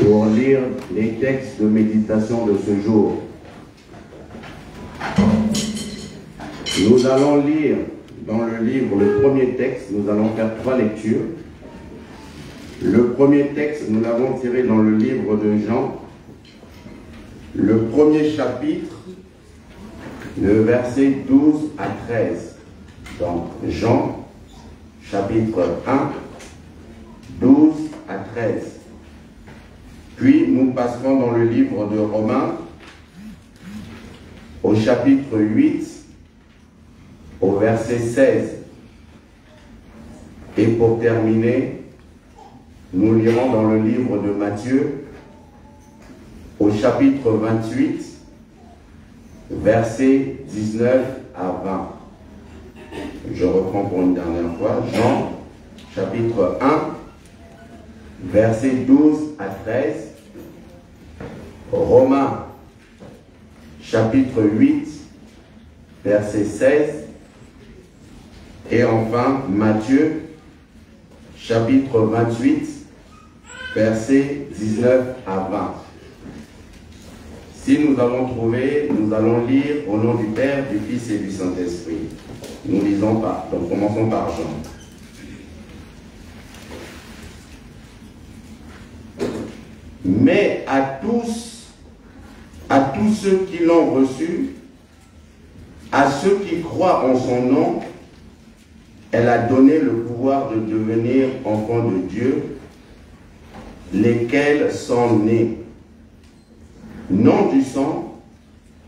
pour lire les textes de méditation de ce jour. Nous allons lire dans le livre, le premier texte, nous allons faire 3 lectures. Le premier texte, nous l'avons tiré dans le livre de Jean, le premier chapitre, le verset 12 à 13. Donc, Jean, chapitre 1, 12 à 13. Puis, nous passerons dans le livre de Romains, au chapitre 8, au verset 16. Et pour terminer, nous lirons dans le livre de Matthieu, au chapitre 28, versets 19 à 20. Je reprends pour une dernière fois. Jean, chapitre 1, versets 12 à 13. Romains, chapitre 8, verset 16. Et enfin, Matthieu, chapitre 28, versets 19 à 20. Si nous avons trouvé, nous allons lire au nom du Père, du Fils et du Saint-Esprit. Nous lisons pas. Donc commençons par Jean. Mais à tous ceux qui l'ont reçu, à ceux qui croient en son nom, elle a donné le pouvoir de devenir enfants de Dieu, lesquels sont nés, non du sang,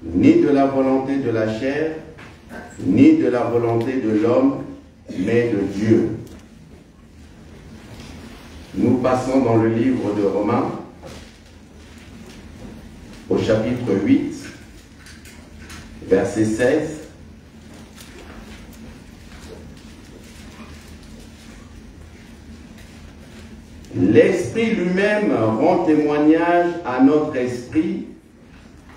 ni de la volonté de la chair, ni de la volonté de l'homme, mais de Dieu. Nous passons dans le livre de Romains, au chapitre 8, verset 16. L'Esprit lui-même rend témoignage à notre esprit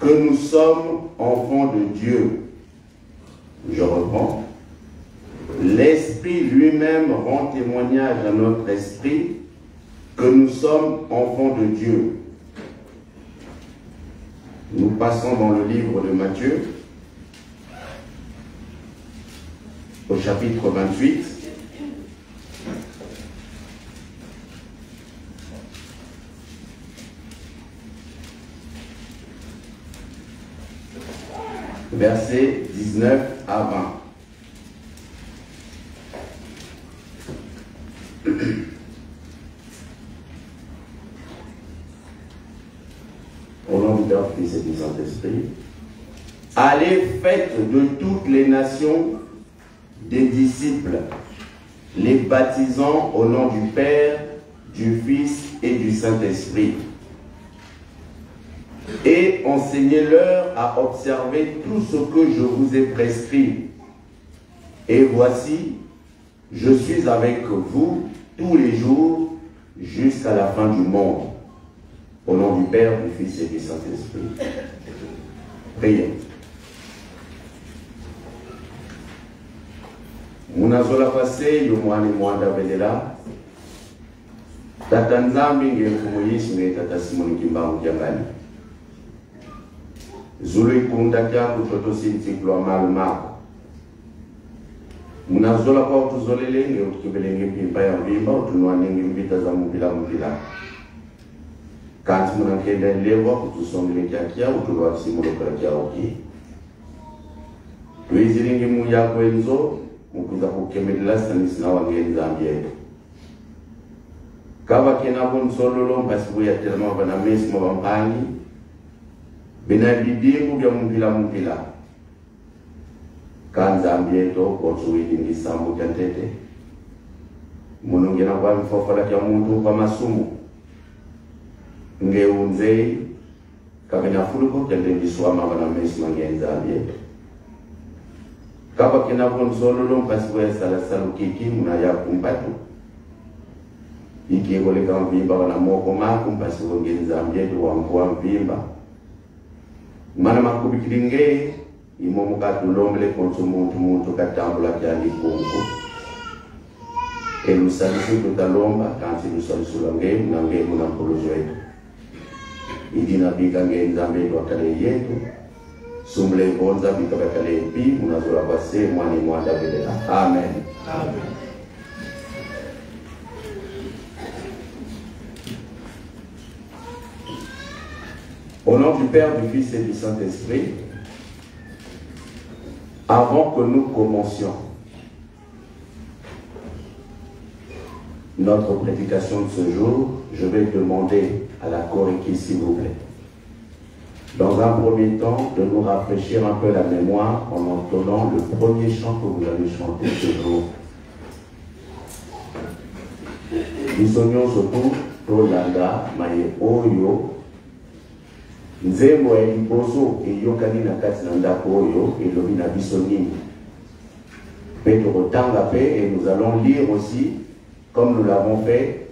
que nous sommes enfants de Dieu. Je reprends. L'Esprit lui-même rend témoignage à notre esprit que nous sommes enfants de Dieu. Nous passons dans le livre de Matthieu, au chapitre 28. Versets 19 à 20. Au nom du Père, du Fils et du Saint-Esprit. Allez, faites de toutes les nations des disciples, les baptisant au nom du Père, du Fils et du Saint-Esprit. Et enseignez-leur à observer tout ce que je vous ai prescrit. Et voici, je suis avec vous tous les jours jusqu'à la fin du monde. Au nom du Père, du Fils et du Saint-Esprit. Prions. Munazola passé, yomwani mwanda belela. Tatanzambi ngekumoyishi ngetata simoni kimbangu jangani. Zulu ikunda kyako chotosinti kwa malumako. Munazola kwa utuzolelenge utukibelenge pimpa ya mbimba utunuanenge mbita za mpila. Kanti munakenda lewa kutusongele kyakia utulwa simulokala kyaoki. Tuiziringi muyako enzo mukuza kukemelela sanisi na wangenza ambieto. Kava kenabo nsololo mbasibu ya telema wana mesi mwampani. Bina bidimu bya mpila. Kanza ambieto kosuwili ngisambu kyantete. Munungena kwa mfofala kya muntu kwa masumu. Ngeunzei kabina fuluko kyantendiswama wana mesi mangenza ambieto. Kapa kinabo nsololo mbasibu ya salasalu kiki munaya kumpatu. Iki koleka mvimba wana moko maku mbasibu ngenza ambieto wa mvua mvimba. Mana makubikiringe imo mukatulomele konso muntu katambula kyali kungu. Elusalisu tutalomba kansi lusalisula ngemu na ngemu na mpolozo etu. idinapika ngenzambe wakale yetu sumble bonza bikabakale pi unazola base mwani mwanda vedela. Amen. Amen. Au nom du Père, du Fils et du Saint-Esprit, avant que nous commencions notre prédication de ce jour, je vais demander à la choréquie, s'il vous plaît, dans un premier temps, de nous rafraîchir un peu la mémoire en entonnant le premier chant que vous allez chanter ce jour. Bisogno sotu tolanda maye oyo nzembo ya liboso eyokani na kati na ndako oyo elobi na biso nini. Pe tokotanga pe, et nous allons lire aussi, comme nous l'avons fait,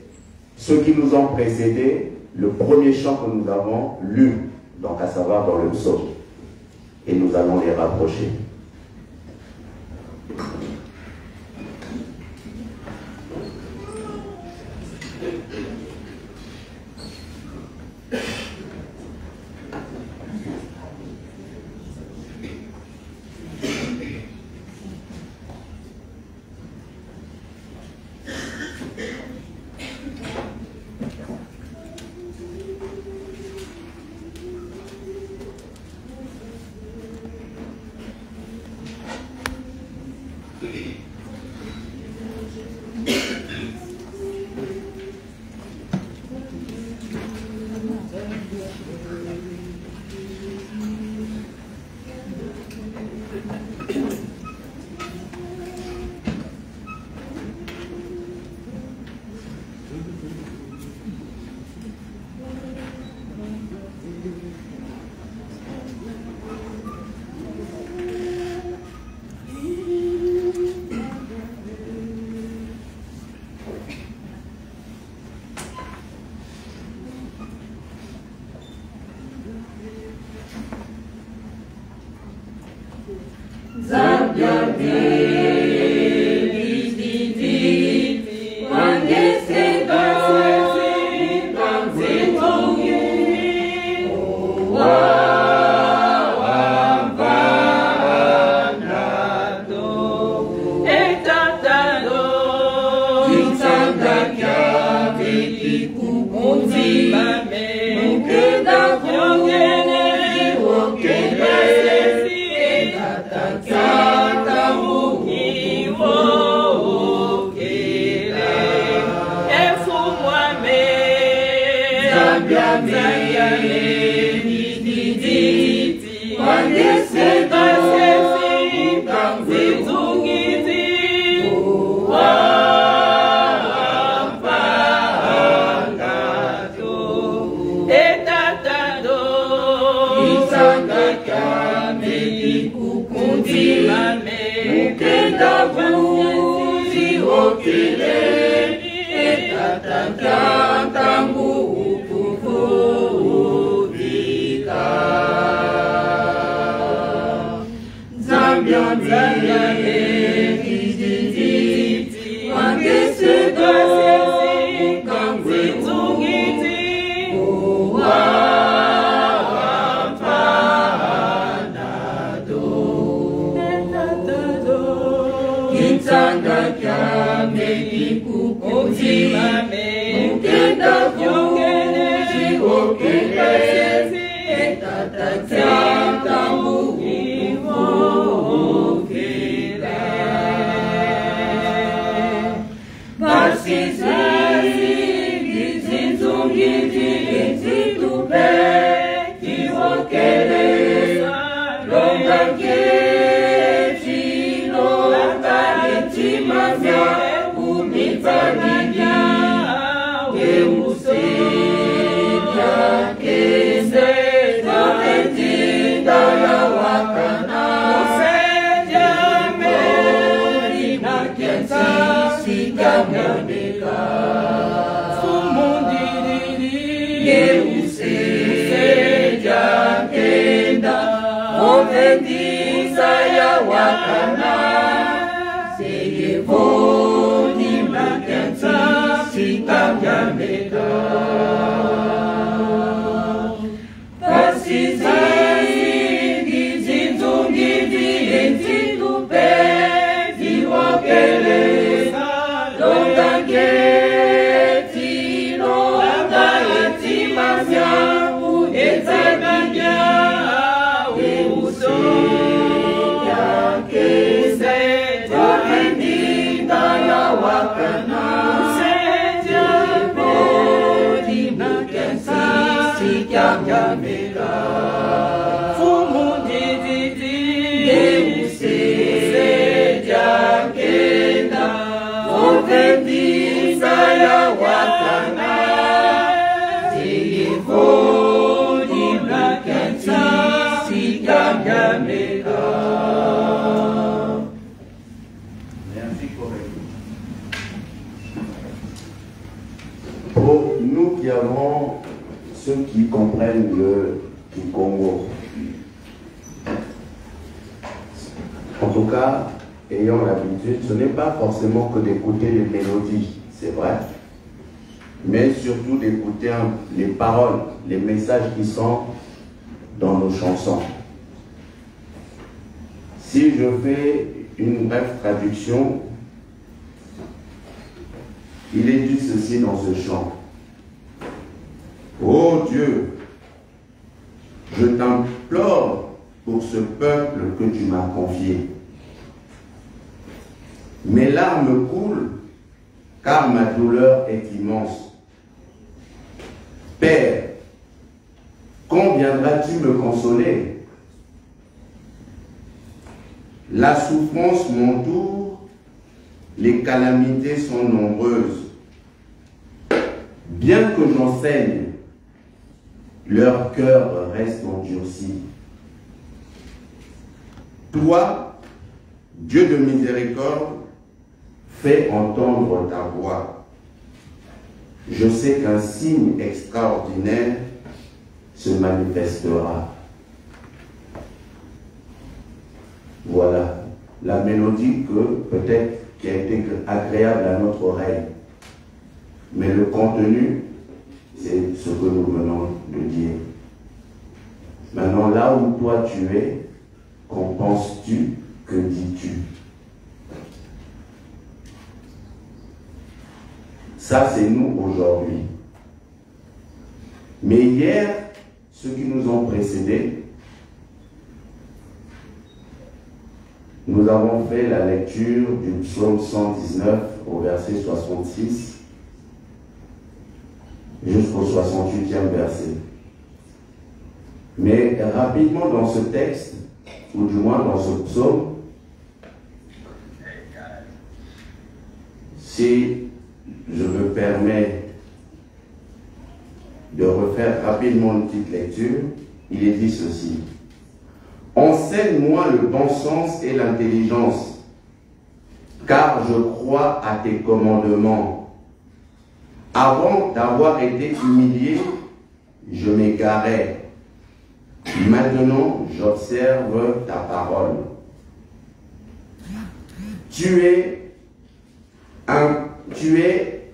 ceux qui nous ont précédés, le premier chant que nous avons lu, donc à savoir dans le psaume. Et nous allons les rapprocher. Pour nous qui avons ceux qui comprennent le Congo, en tout cas, ayant l'habitude, ce n'est pas forcément que d'écouter les mélodies, c'est vrai, mais surtout d'écouter les paroles, les messages qui sont dans nos chansons. Si je fais une brève traduction, il est dit ceci dans ce chant. Ô Dieu, je t'implore pour ce peuple que tu m'as confié. Mes larmes coulent, car ma douleur est immense. Père, quand viendras-tu me consoler? La souffrance m'entoure, les calamités sont nombreuses. Bien que j'enseigne, leur cœur reste endurci. Toi, Dieu de miséricorde, fais entendre ta voix. Je sais qu'un signe extraordinaire se manifestera. Voilà la mélodie que peut-être qui a été agréable à notre oreille. Mais le contenu, c'est ce que nous venons de dire. Maintenant, là où toi tu es, qu'en penses-tu? Que dis-tu? Ça, c'est nous aujourd'hui. Mais hier, ceux qui nous ont précédés, nous avons fait la lecture du psaume 119 au verset 66 jusqu'au 68e verset. Mais rapidement dans ce texte, ou du moins dans ce psaume, si je me permets de refaire rapidement une petite lecture, il est dit ceci. Enseigne-moi le bon sens et l'intelligence, car je crois à tes commandements. Avant d'avoir été humilié, je m'égarais. Maintenant, j'observe ta parole. Tu es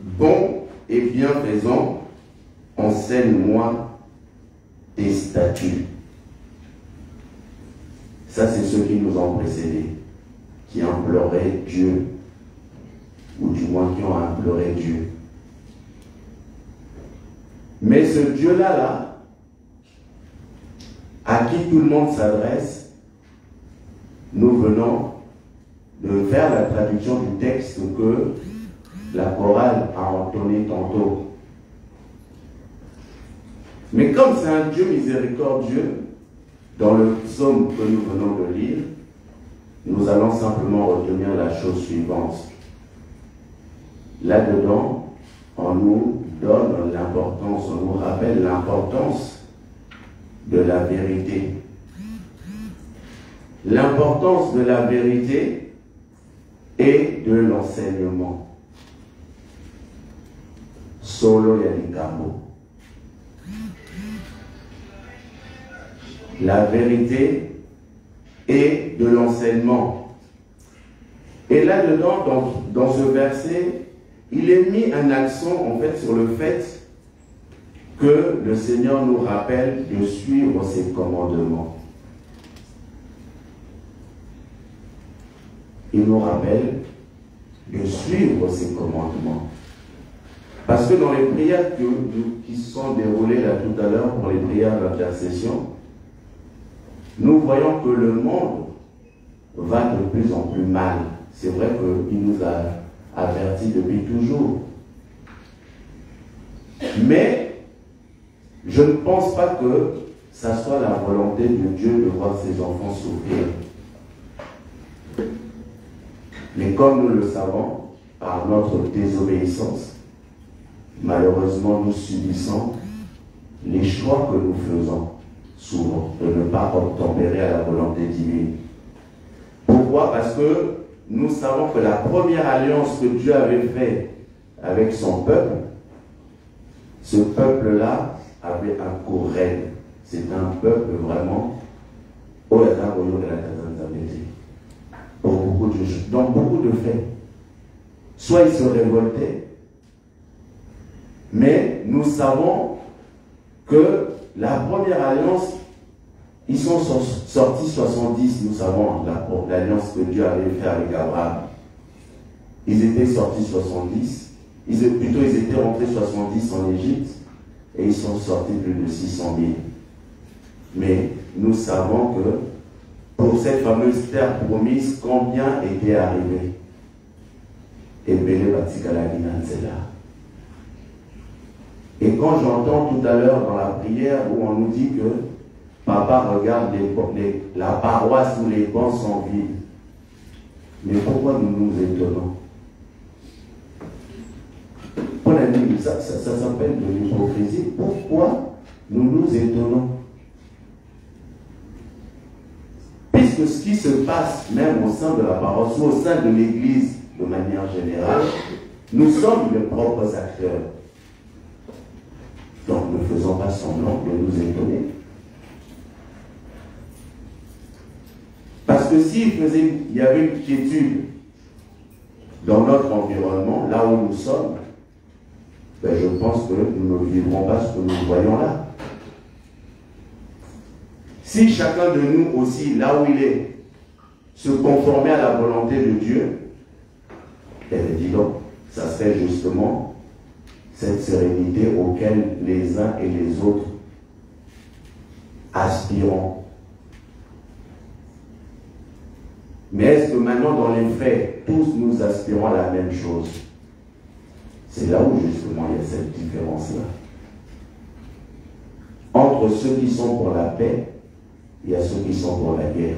bon et bienfaisant. Enseigne-moi tes statuts. Ça, c'est ceux qui nous ont précédés, qui imploraient Dieu, ou du moins qui ont imploré Dieu. Mais ce Dieu-là, à qui tout le monde s'adresse, nous venons de faire la traduction du texte que la chorale a entonné tantôt. Mais comme c'est un Dieu miséricordieux, dans le psaume que nous venons de lire, nous allons simplement retenir la chose suivante. Là-dedans, on nous donne l'importance, on nous rappelle l'importance de la vérité. L'importance de la vérité et de l'enseignement. Solo Yalikamo. La vérité et de l'enseignement. Et là-dedans, dans ce verset, il est mis un accent en fait sur le fait que le Seigneur nous rappelle de suivre ses commandements. Il nous rappelle de suivre ses commandements. Parce que dans les prières qui sont déroulées là tout à l'heure, pour les prières d'intercession, nous voyons que le monde va de plus en plus mal. C'est vrai qu'il nous a avertis depuis toujours. Mais Je ne pense pas que ça soit la volonté de Dieu de voir ses enfants souffrir. Mais comme nous le savons, par notre désobéissance, malheureusement nous subissons les choix que nous faisons souvent de ne pas obtempérer à la volonté divine. Pourquoi? Parce que nous savons que la première alliance que Dieu avait faite avec son peuple, ce peuple-là avait un co-règne. C'est un peuple vraiment pour beaucoup de choses, dans beaucoup de faits. Soit ils se révoltaient, mais nous savons que la première alliance, ils sont sortis 70, nous savons l'alliance que Dieu avait faite avec Abraham. Ils étaient sortis 70, ils étaient rentrés 70 en Égypte, et ils sont sortis plus de 600 000. Mais nous savons que pour cette fameuse terre promise, combien était arrivé? Et quand j'entends tout à l'heure dans la prière où on nous dit que papa regarde la paroisse où les bancs sont vides, mais pourquoi nous nous étonnons? Ça s'appelle de l'hypocrisie. Pourquoi nous nous étonnons? Puisque ce qui se passe même au sein de la paroisse ou au sein de l'Église de manière générale, nous sommes les propres acteurs. Donc ne faisons pas semblant de nous étonner. Parce que s'il y avait une quiétude dans notre environnement, là où nous sommes, ben je pense que nous ne vivrons pas ce que nous voyons là. Si chacun de nous aussi, là où il est, se conformait à la volonté de Dieu, eh bien dis donc, ça serait justement cette sérénité auquel les uns et les autres aspirons. Mais est-ce que maintenant, dans les faits, tous nous aspirons à la même chose? C'est là où justement il y a cette différence-là. Entre ceux qui sont pour la paix, il y a ceux qui sont pour la guerre.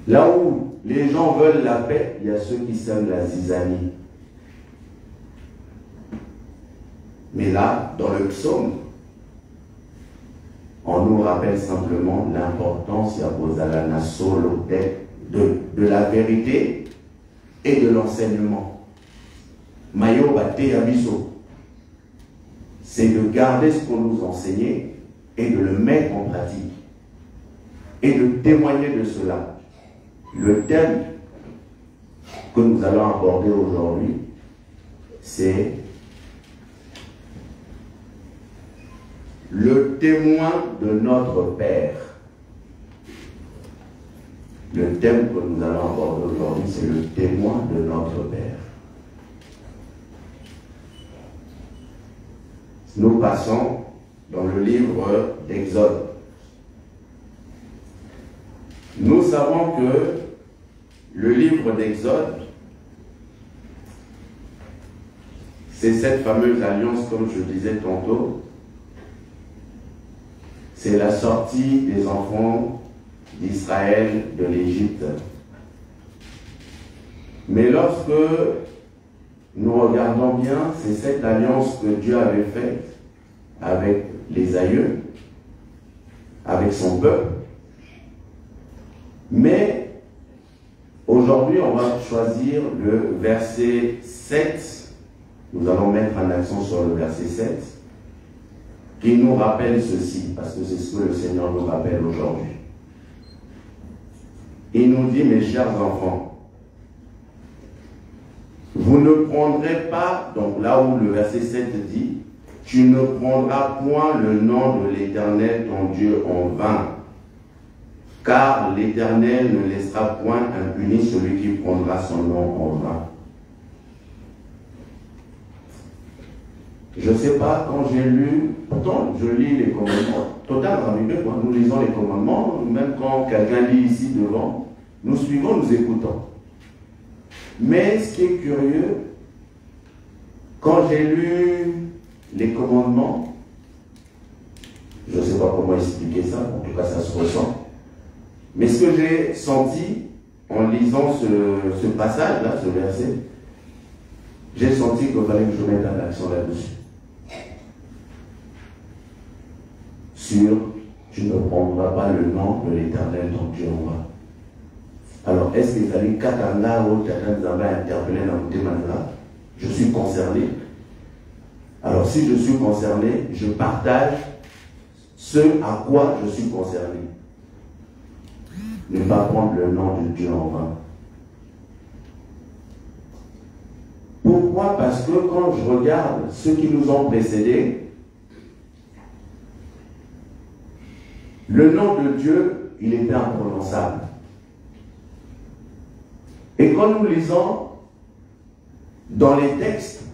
Là où les gens veulent la paix, il y a ceux qui sèment la zizanie. Mais là, dans le psaume, on nous rappelle simplement l'importance de la vérité et de l'enseignement. Mayo Bate Abiso, c'est de garder ce qu'on nous enseignait et de le mettre en pratique et de témoigner de cela. Le thème que nous allons aborder aujourd'hui, c'est le témoin de notre Père. Le thème que nous allons aborder aujourd'hui, c'est le témoin de notre Père. Nous passons dans le livre d'Exode. Nous savons que le livre d'Exode, c'est cette fameuse alliance, comme je disais tantôt, c'est la sortie des enfants d'Israël de l'Égypte. Mais lorsque nous regardons bien, c'est cette alliance que Dieu avait faite avec les aïeux, avec son peuple. Mais aujourd'hui, on va choisir le verset 7. Nous allons mettre un accent sur le verset 7, qui nous rappelle ceci, parce que c'est ce que le Seigneur nous rappelle aujourd'hui. Il nous dit, mes chers enfants, vous ne prendrez pas, donc là où le verset 7 dit, tu ne prendras point le nom de l'Éternel ton Dieu en vain, car l'Éternel ne laissera point impuni celui qui prendra son nom en vain. Je ne sais pas, quand j'ai lu, pourtant je lis les commandements, total ramibé, nous lisons les commandements, même quand quelqu'un lit ici devant, nous suivons, nous écoutons. Mais ce qui est curieux, quand j'ai lu les commandements, Je ne sais pas comment expliquer ça, en tout cas ça se ressent. Mais ce que j'ai senti en lisant ce passage-là, ce verset, j'ai senti qu'il fallait que je mette un accent là-dessus. Sur, tu ne prendras pas le nom de l'Éternel ton Dieu en vain. Alors, est-ce qu'il fallait qu'Atanga ou Tchatanzamba interpellé dans le thème? Je suis concerné. Alors, si je suis concerné, je partage ce à quoi je suis concerné. Ne pas prendre le nom de Dieu en vain. Pourquoi? Parce que quand je regarde ceux qui nous ont précédés, le nom de Dieu, il était imprononçable. Et quand nous lisons dans les textes,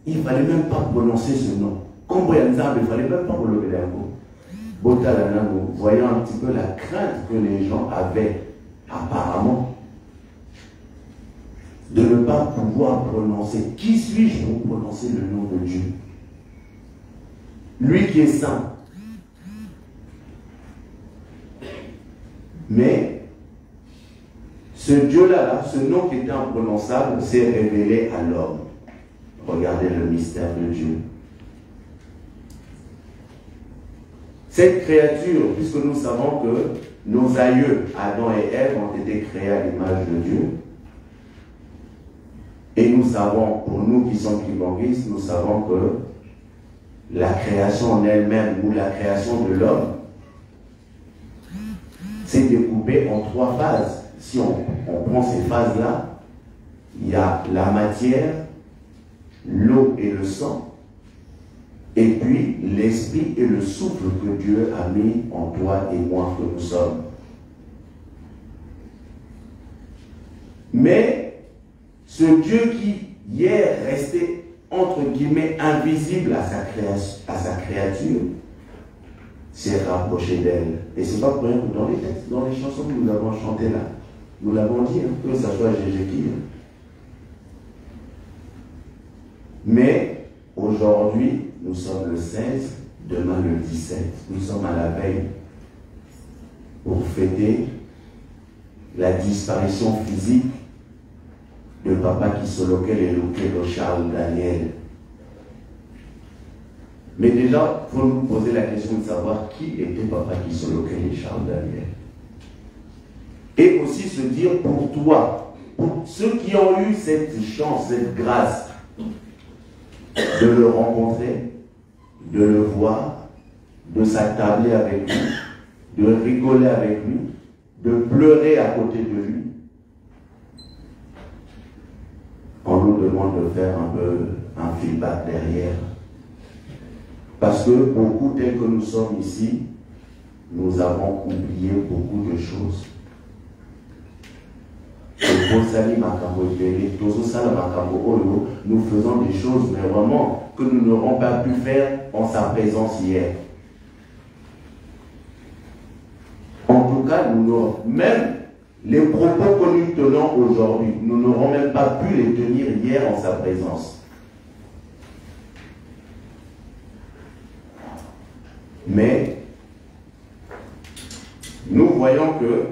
il ne fallait même pas prononcer ce nom. Comme Boyanzab, il ne fallait même pas relever les mots. Botalana, nous voyons un petit peu la crainte que les gens avaient, apparemment, de ne pas pouvoir prononcer. Qui suis-je pour prononcer le nom de Dieu? Lui qui est saint. Mais ce Dieu-là, ce nom qui était imprononçable, s'est révélé à l'homme. Regardez le mystère de Dieu. Cette créature, puisque nous savons que nos aïeux, Adam et Ève, ont été créés à l'image de Dieu, et nous savons, pour nous qui sommes kibonguistes, nous savons que la création en elle-même, ou la création de l'homme, s'est découpée en 3 phases. Si on prend ces phases-là, il y a la matière, l'eau et le sang, et puis l'esprit et le souffle que Dieu a mis en toi et moi que nous sommes. Mais ce Dieu qui hier restait entre guillemets invisible à sa créature s'est rapproché d'elle. Et c'est pas pour rien que dans les textes, dans les chansons que nous avons chantées là, nous l'avons dit, que ce soit Jésus. Mais aujourd'hui, nous sommes le 16, demain le 17. Nous sommes à la veille pour fêter la disparition physique de Papa Kisolokel et Lukelo Charles Daniel. Mais déjà, il faut nous poser la question de savoir qui était Papa Kisolokel et Charles Daniel. Et aussi se dire pour toi, pour ceux qui ont eu cette chance, cette grâce, de le rencontrer, de le voir, de s'attabler avec lui, de rigoler avec lui, de pleurer à côté de lui. On nous demande de faire un peu un feedback derrière. Parce que beaucoup, tels que nous sommes ici, nous avons oublié beaucoup de choses. Nous faisons des choses, mais vraiment, que nous n'aurons pas pu faire en sa présence hier. En tout cas, même les propos que nous tenons aujourd'hui, nous n'aurons même pas pu les tenir hier en sa présence. Mais nous voyons que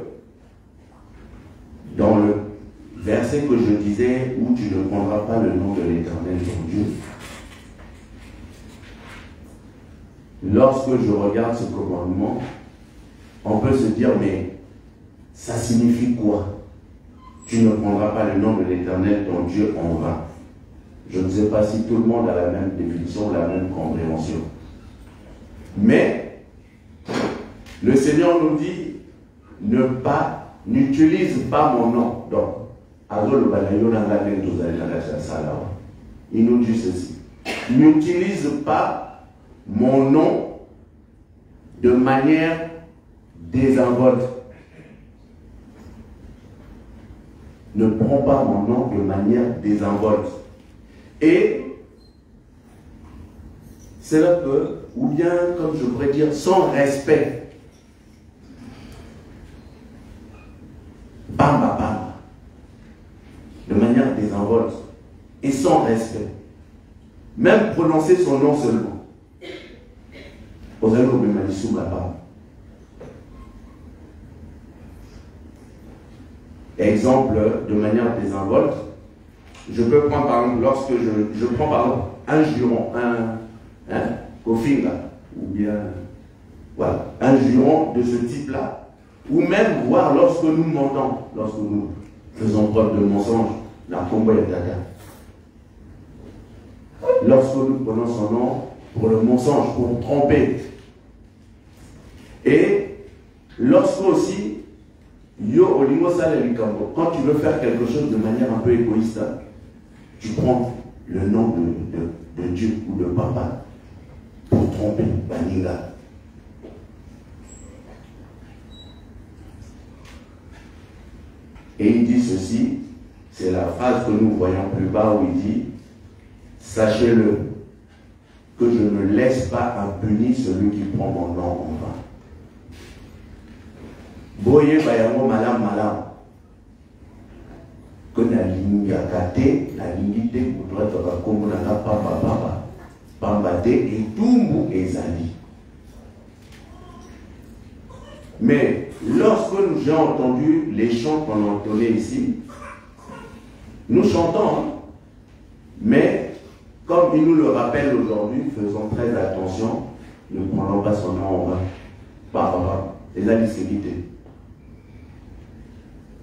dans le verset que je disais, où tu ne prendras pas le nom de l'Éternel ton Dieu, lorsque je regarde ce commandement, on peut se dire, mais ça signifie quoi? Tu ne prendras pas le nom de l'Éternel ton Dieu en vain. Je ne sais pas si tout le monde a la même définition, la même compréhension. Mais le Seigneur nous dit, n'utilise pas mon nom. Donc, il nous dit ceci. N'utilise pas mon nom de manière désinvolte. Ne prends pas mon nom de manière désinvolte. Et c'est là que, ou bien, comme je pourrais dire, sans respect. Bamba, bamba. De manière désinvolte. Et sans respect. Même prononcer son nom seulement. Vous allez vous mettre sous la part. Exemple, de manière désinvolte, je peux prendre par exemple, lorsque je prends par exemple un juron, au finger, ou bien, voilà, un juron de ce type-là, ou même voir lorsque nous mentons, lorsque nous faisons preuve de mensonge, la combo est dada. Lorsque nous prenons son nom pour le mensonge, pour tromper. Et lorsque aussi, quand tu veux faire quelque chose de manière un peu égoïste, tu prends le nom de Dieu ou de papa pour tromper Baninga. Et il dit ceci, c'est la phrase que nous voyons plus bas où il dit, sachez-le, que je ne laisse pas impuni celui qui prend mon nom en vain. Boye bayango malam malam. Que na ligne akate, la ligne te kudra toka kombo na pamba pamba te et tumbu ezali. Mais lorsque j'ai entendu les chants qu'on a entonnés ici, nous chantons, mais comme il nous le rappelle aujourd'hui, faisons très attention, ne prenons pas son nom en vain. Papa, ezali sécurité.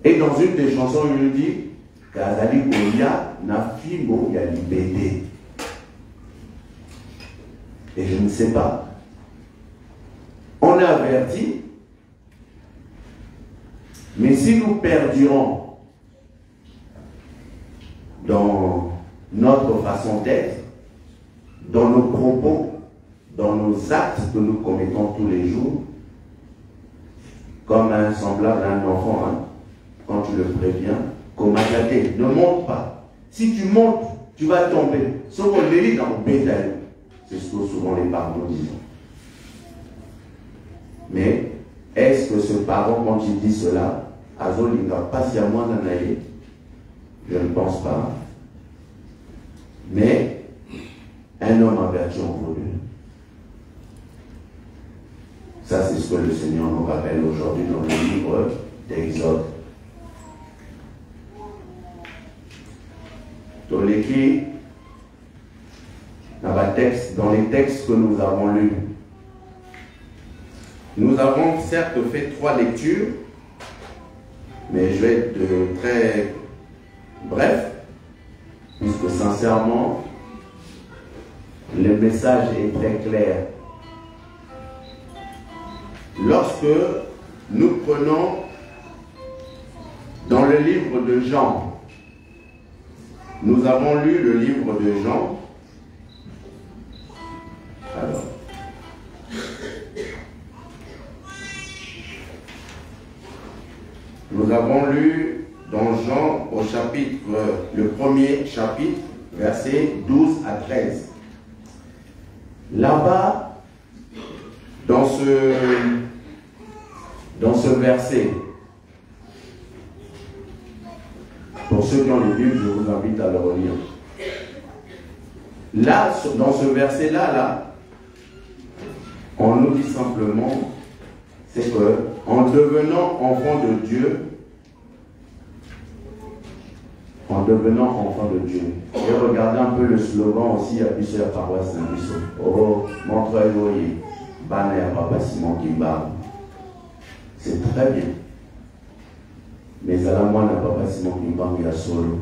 Et dans une des chansons, il nous dit Kazali Koya Nafimo Yalibede. Et je ne sais pas. On est averti, mais si nous perdurons dans notre façon d'être, dans nos propos, dans nos actes que nous commettons tous les jours, comme un semblable à un enfant, hein, quand tu le préviens, comme attaqué, ne monte pas. Si tu montes, tu vas tomber. Sauf qu'on le lit dans le bétail. C'est ce que souvent les parents disent. Mais est-ce que ce parent, quand il dit cela, Azol, il va passer à moi d'anaïe? Je ne pense pas. Mais un homme averti en vaut deux. Ça, c'est ce que le Seigneur nous rappelle aujourd'hui dans le livre d'Exode. Dans les textes que nous avons lus, nous avons certes fait 3 lectures, mais je vais être très bref, puisque sincèrement, le message est très clair. Lorsque nous prenons dans le livre de Jean, nous avons lu le livre de Jean. Alors, nous avons lu dans Jean au chapitre, le premier chapitre, versets 12 à 13. Là-bas, dans ce verset, pour ceux qui ont les Bibles, je vous invite à le relire. Là, dans ce verset-là, on nous dit simplement, c'est que en devenant enfant de Dieu, et regardez un peu le slogan aussi à plusieurs paroisses Saint-Bissau. Oh, Montreuil, Banner, Papa Simon Kimba. C'est très bien. Mais à la moine, Papa Simon Kimba, il a solo.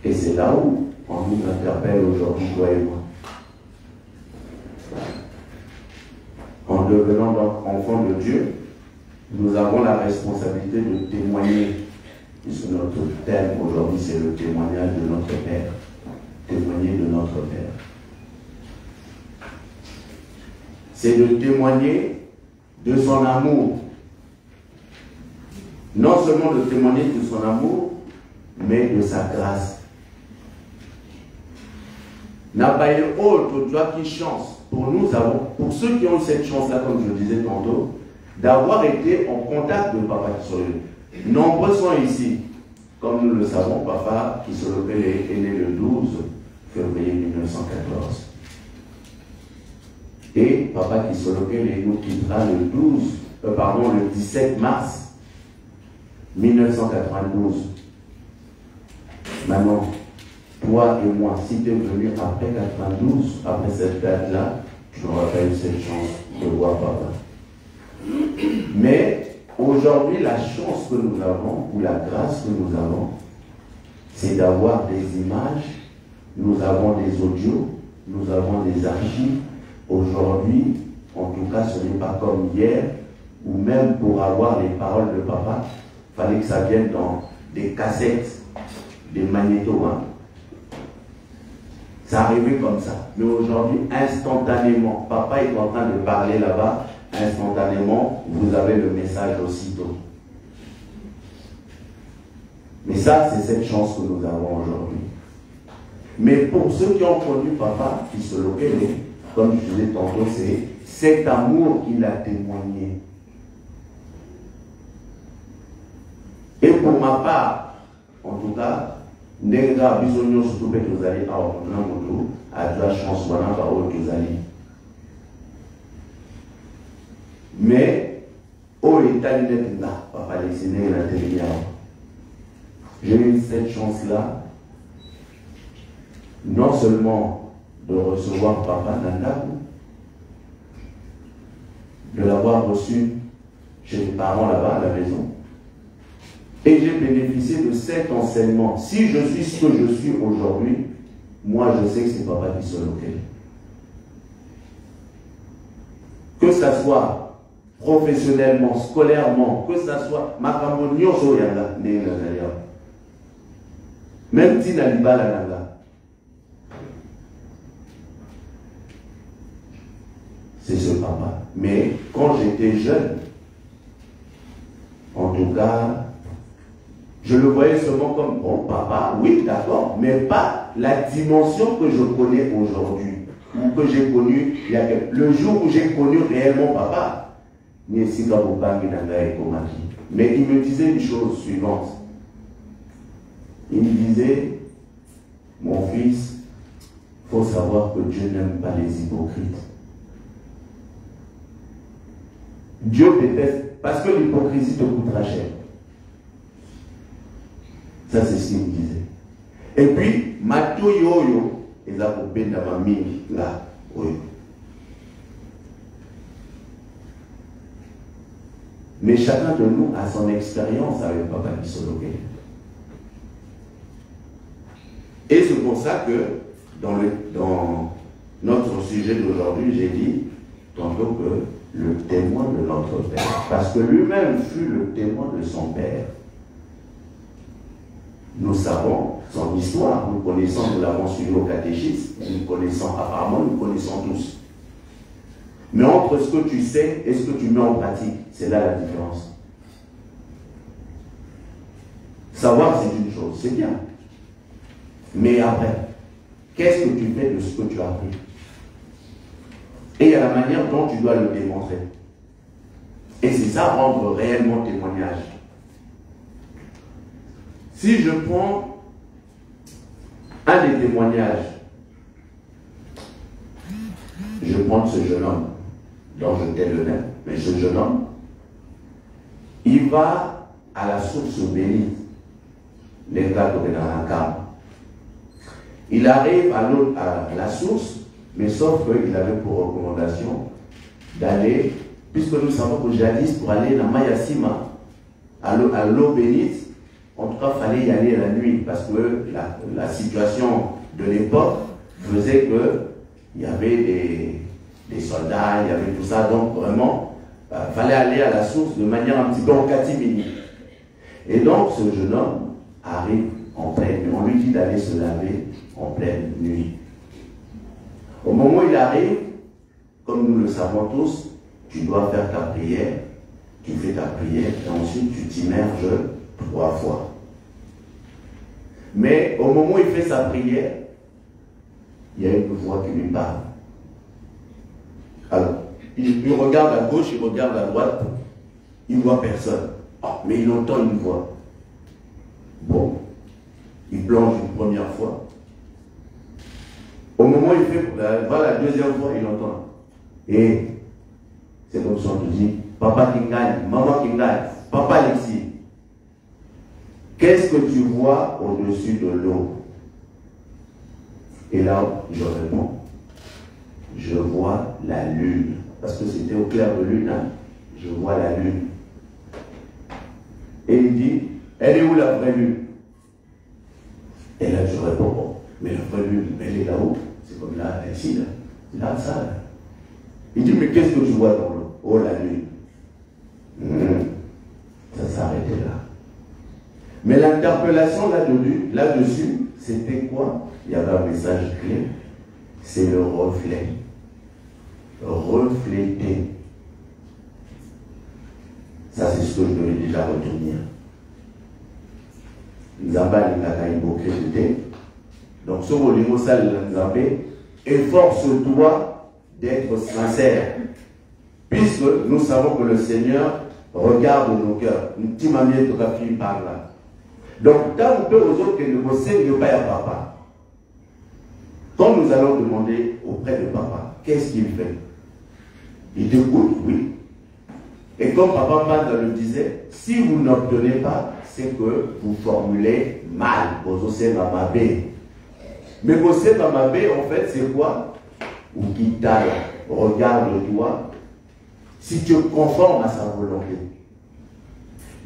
Et c'est là où on nous interpelle aujourd'hui, toi et moi. En devenant donc enfant de Dieu, nous avons la responsabilité de témoigner. Puisque notre thème aujourd'hui, c'est le témoignage de notre Père. Témoigner de notre Père. C'est de témoigner de son amour. Non seulement de témoigner de son amour, mais de sa grâce. N'a pas eu autre, toi qui chance. Pour nous, pour ceux qui ont cette chance-là, comme je le disais tantôt, d'avoir été en contact de Papa Kisolopele. Nombreux sont ici. Comme nous le savons, Papa Kisolopele est né le 12 février 1914. Et papa Kisoloquele nous quittera le 17 mars 1992. Maintenant, toi et moi, si tu es venu après 92, après cette date-là, tu n'auras pas eu cette chance de voir papa. Mais aujourd'hui, la chance que nous avons, ou la grâce que nous avons, c'est d'avoir des images, nous avons des audios, nous avons des archives. Aujourd'hui, en tout cas, ce n'est pas comme hier, ou même pour avoir les paroles de papa, il fallait que ça vienne dans des cassettes, des magnétos. Hein. Ça arrivait comme ça. Mais aujourd'hui, instantanément, papa est en train de parler là-bas, instantanément, vous avez le message aussitôt. Mais ça, c'est cette chance que nous avons aujourd'hui. Mais pour ceux qui ont connu papa, qui se l'occupent, comme je disais tantôt, c'est cet amour qu'il a témoigné. Et pour ma part, en tout cas, Nenga bisogno surtout que vous allez à la chance mais au état de là, papa dessiné la télé. J'ai eu cette chance-là, non seulement de recevoir papa Nandaku, de l'avoir reçu chez les parents là-bas à la maison. Et j'ai bénéficié de cet enseignement. Si je suis ce que je suis aujourd'hui, moi je sais que c'est papa qui se l'occupe. Que ça soit professionnellement, scolairement, que ça soit Makamonio Soyanga, même si Naliba Nanga. C'est ce papa. Mais quand j'étais jeune, en tout cas, je le voyais seulement comme, bon, papa, oui, d'accord, mais pas la dimension que je connais aujourd'hui, ou que j'ai connue le jour où j'ai connu réellement papa. Mais il me disait une chose suivante. Il me disait, mon fils, il faut savoir que Dieu n'aime pas les hypocrites. Dieu déteste, parce que l'hypocrisie te coûtera cher. Ça, c'est ce qu'il me disait. Et puis, Mathieu Yoyo, il a coupé dans ma mine, là, oui. Mais chacun de nous a son expérience avec papa Kisoloke. Et c'est pour ça que, dans notre sujet d'aujourd'hui, j'ai dit tantôt que le témoin de notre père, parce que lui-même fut le témoin de son père. Nous savons son histoire, nous connaissons, nous l'avons suivi au catéchisme, nous connaissons apparemment, nous connaissons tous. Mais entre ce que tu sais et ce que tu mets en pratique, c'est là la différence. Savoir, c'est une chose, c'est bien. Mais après, qu'est-ce que tu fais de ce que tu as appris? Et il y a la manière dont tu dois le démontrer. Et c'est ça, rendre réellement témoignage. Si je prends un des témoignages, je prends ce jeune homme, dont je t'ai le nom, mais ce jeune homme, il va à la source bénite, les gars dans la cave. Il arrive à la source, mais sauf qu'il avait pour recommandation d'aller, puisque nous savons que jadis, pour aller dans Mayasima, à l'eau bénite, en tout cas, il fallait y aller la nuit, parce que la situation de l'époque faisait qu'il y avait des soldats, il y avait tout ça, donc vraiment, il fallait aller à la source de manière un petit peu en catimini. Et donc, ce jeune homme arrive en pleine nuit. On lui dit d'aller se laver en pleine nuit. Au moment où il arrive, comme nous le savons tous, tu dois faire ta prière, tu fais ta prière, et ensuite tu t'immerges 3 fois. Mais au moment où il fait sa prière, il y a une voix qui lui parle. Alors, il regarde à gauche, il regarde à droite, il ne voit personne. Oh, mais il entend une voix. Bon, il plonge une première fois. Au moment où il fait la deuxième fois, il entend. Et c'est comme ça qu'on te dit, papa qui gagne, maman qui gagne, papa Alexis. Qu'est-ce que tu vois au-dessus de l'eau? Et là, je réponds, je vois la lune. Parce que c'était au clair de lune, hein? Je vois la lune. Et il dit, elle est où la vraie lune? Et là, je réponds, bon, mais la vraie lune, elle est là-haut. C'est comme là, ici, là, ça. Là. Il dit, mais qu'est-ce que tu vois dans l'eau? Oh, la lune. Ça s'arrêtait là. Mais l'interpellation là-dessus, c'était quoi? Il y avait un message clé. C'est le reflet. Refléter. Ça, c'est ce que je devais déjà retenir. Nzamba n'a hypocrité. Donc, ce mot ça, Nzambé, efforce-toi d'être sincère. Puisque nous savons que le Seigneur regarde nos cœurs. Une petite mamie est par là. Donc, tant on peut aux autres que nous ne pas à papa. Quand nous allons demander auprès de papa, qu'est-ce qu'il fait? Il t'écoute, oui. Et comme papa Manda le disait, si vous n'obtenez pas, c'est que vous formulez mal. Vous osez mamabé. Mais vous osez mamabé, en fait, c'est quoi? Ou qui taille, regarde-toi, si tu es conforme à sa volonté.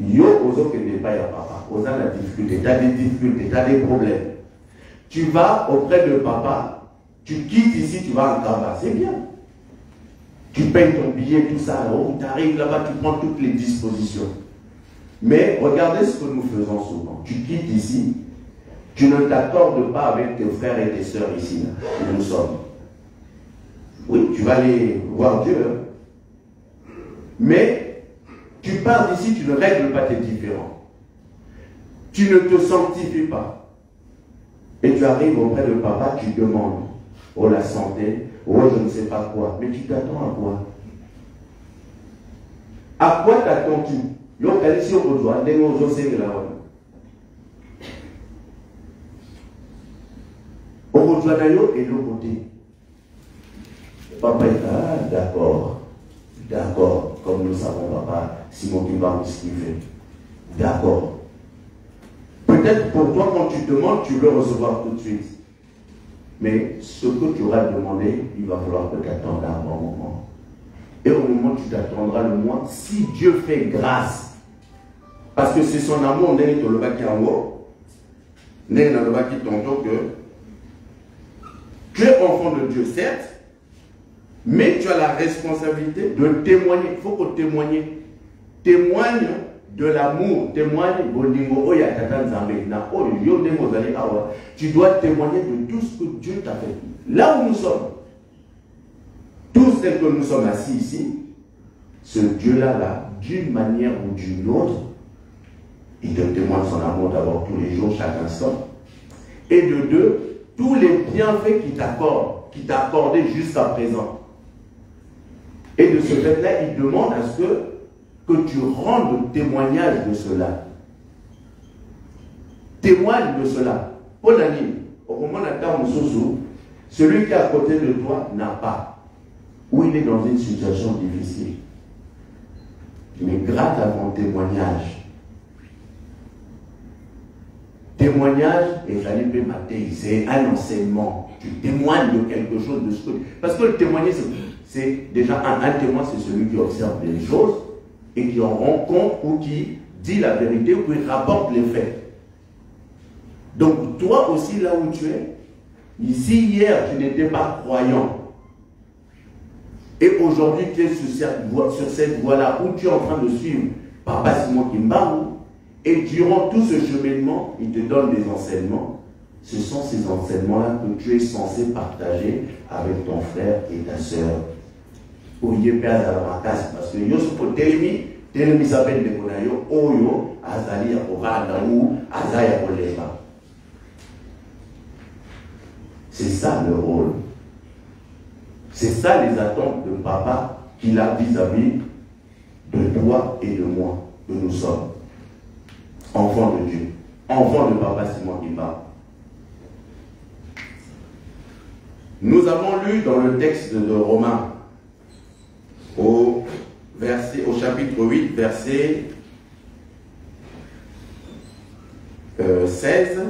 Yo, aux autres qui n'est pas à papa, aux autres la difficulté, tu as des difficultés, tu as des problèmes. Tu vas auprès de papa, tu quittes ici, tu vas en Kaba, c'est bien. Tu payes ton billet, tout ça, tu arrives là-bas, tu prends toutes les dispositions. Mais regardez ce que nous faisons souvent. Tu quittes ici, tu ne t'accordes pas avec tes frères et tes sœurs ici, là, où nous sommes. Oui, tu vas aller voir Dieu. Hein. Mais tu pars d'ici, tu ne règles pas tes différends. Tu ne te sanctifies pas. Et tu arrives auprès de papa, tu demandes, oh la santé, oh je ne sais pas quoi. Mais tu t'attends à quoi? À quoi t'attends-tu? Yo, elle est au besoin, des mots, je sais que là. Au besoin d'ailleurs et l'autre côté. Papa est là, d'accord. D'accord, comme nous savons, papa, Simon qui va ce qu'il fait. D'accord. Peut-être pour toi, quand tu demandes, tu veux recevoir tout de suite. Mais ce que tu auras demandé, il va falloir que tu attendes un bon moment. Et au moment où tu t'attendras le moins, si Dieu fait grâce, parce que c'est son amour, n'est pas le bas qui est en haut, n'est pas le bas qui t'entend que tu es enfant de Dieu, certes, mais tu as la responsabilité de témoigner. Il faut que témoigne de l'amour, témoigne tu dois témoigner de tout ce que Dieu t'a fait. Là où nous sommes, tous ceux que nous sommes assis ici, ce Dieu-là, d'une manière ou d'une autre, il te témoigne son amour d'abord tous les jours, chaque instant. Et de deux, tous les bienfaits qu'il t'a accordé jusqu'à présent. Et de ce fait-là, il demande à ce que tu rendes témoignage de cela. Témoigne de cela. Paul a dit, au moment où celui qui est à côté de toi n'a pas. Ou il est dans une situation difficile. Mais grâce à ton témoignage, c'est un enseignement. Tu témoignes de quelque chose de ce que... Parce que le témoigner, c'est déjà un témoin, c'est celui qui observe les choses et qui en rend compte ou qui dit la vérité ou qui rapporte les faits. Donc toi aussi, là où tu es, ici, hier, tu n'étais pas croyant. Et aujourd'hui, tu es sur cette voie-là où tu es en train de suivre Papa Simon Kimbarou. Et durant tout ce cheminement, il te donne des enseignements. Ce sont ces enseignements-là que tu es censé partager avec ton frère et ta sœur. Pour y perdre la casse. Parce que yo se telemi s'appelle de Konayo, Oyo, Azali Akorada ou Azaya Koleba. C'est ça le rôle. C'est ça les attentes de papa qu'il a vis-à-vis de toi et de moi, que nous sommes. Enfants de Dieu. Enfants de papa Simon Kimba. Nous avons lu dans le texte de Romains au chapitre 8, verset 16,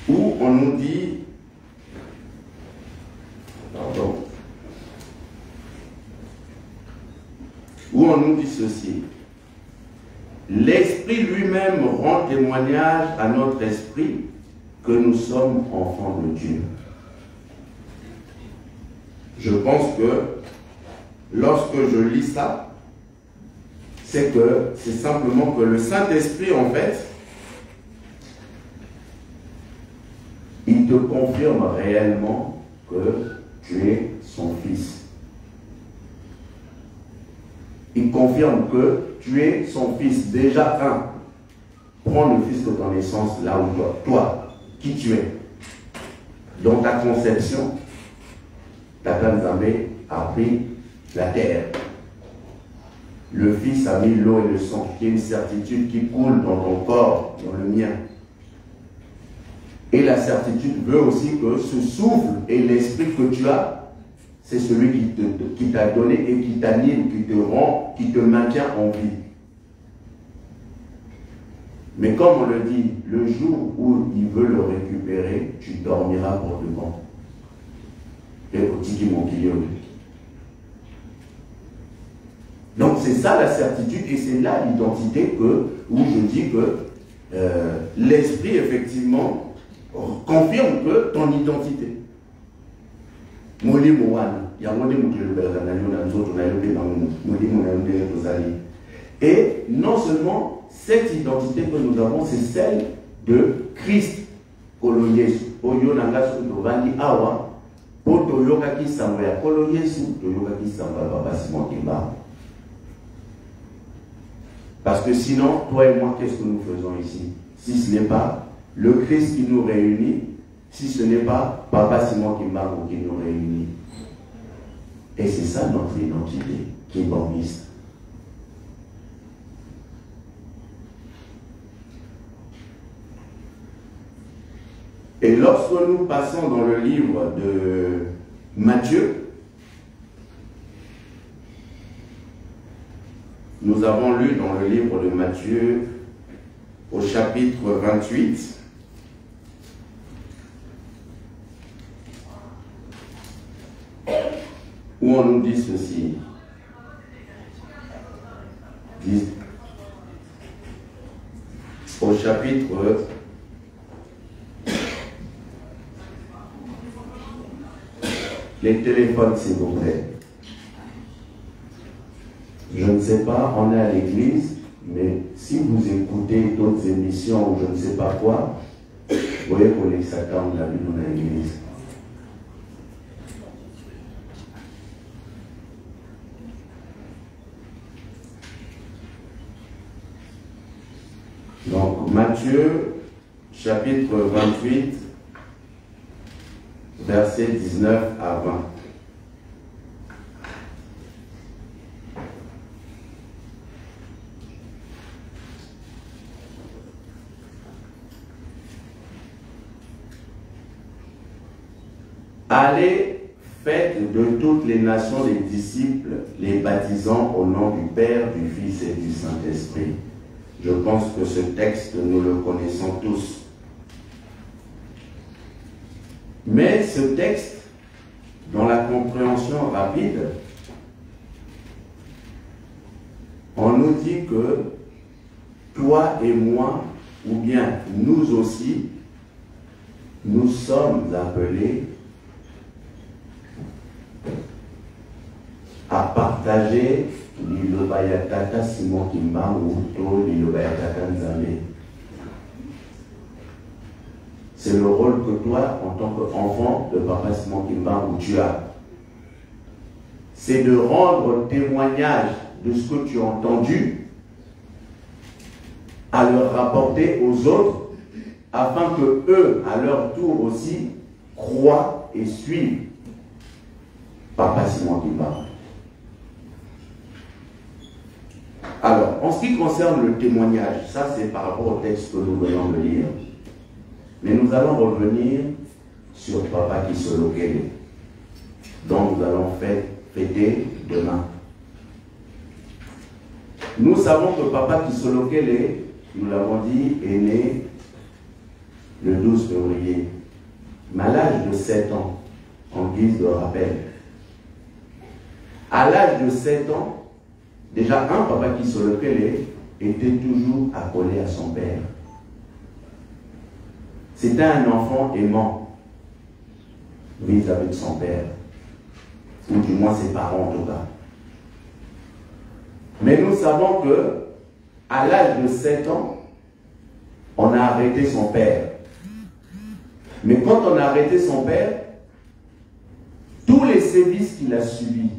où on nous dit, ceci. L'Esprit lui-même rend témoignage à notre esprit que nous sommes enfants de Dieu. Je pense que lorsque je lis ça, c'est simplement que le Saint-Esprit, en fait, il te confirme réellement que tu es son fils. Il confirme que tu es son fils. Déjà, prends le fils de ton naissance là où toi, qui tu es. Dans ta conception, Tata Nzambe a pris la terre. Le fils a mis l'eau et le sang, qui est une certitude qui coule dans ton corps, dans le mien. Et la certitude veut aussi que ce souffle et l'esprit que tu as, c'est celui qui t'a donné et qui t'anime, qui te rend, qui te maintient en vie. Mais comme on le dit, le jour où il veut le récupérer, tu dormiras pour de bon. Et au-dessus mon guillaume. Donc c'est ça la certitude et c'est là l'identité où je dis que l'esprit effectivement confirme que ton identité. Et non seulement cette identité que nous avons, c'est celle de Christ. Parce que sinon, toi et moi, qu'est-ce que nous faisons ici? Si ce n'est pas le Christ qui nous réunit, si ce n'est pas Papa Simon Kimbangu qui nous réunit. Et c'est ça notre identité, kimbangiste. Et lorsque nous passons dans le livre de Matthieu, nous avons lu dans le livre de Matthieu au chapitre 28, où on nous dit ceci. Au chapitre les téléphones, s'il vous plaît. Je ne sais pas, on est à l'église, mais si vous écoutez d'autres émissions ou je ne sais pas quoi, vous voyez qu'on est Satan, on a vu dans l'église. Donc, Matthieu, chapitre 28, versets 19 à 20. Allez, faites de toutes les nations des disciples, les baptisant au nom du Père, du Fils et du Saint-Esprit. Je pense que ce texte, nous le connaissons tous. Mais ce texte, dans la compréhension rapide, on nous dit que toi et moi, ou bien nous aussi, nous sommes appelés à partager l'Ilobayatata Simon Kimbangu ou l'Ilobayatata Nzambe. C'est le rôle que toi, en tant qu'enfant de Papa Simon Kimbangu, tu as. C'est de rendre témoignage de ce que tu as entendu, à leur rapporter aux autres, afin que eux, à leur tour aussi, croient et suivent Papa Simon Kimbangu. Alors, en ce qui concerne le témoignage, ça c'est par rapport au texte que nous venons de lire. Mais nous allons revenir sur Papa Kisolo Kele. dont nous allons fêter demain. Nous savons que Papa Kisolokele, nous l'avons dit, est né le 12 février, mais à l'âge de 7 ans, en guise de rappel. À l'âge de 7 ans, déjà Papa Kisolokele était toujours accolé à son père. C'était un enfant aimant vis-à-vis de son père, ou du moins ses parents en tout cas. Mais nous savons que à l'âge de 7 ans, on a arrêté son père. Mais quand on a arrêté son père, tous les sévices qu'il a subis,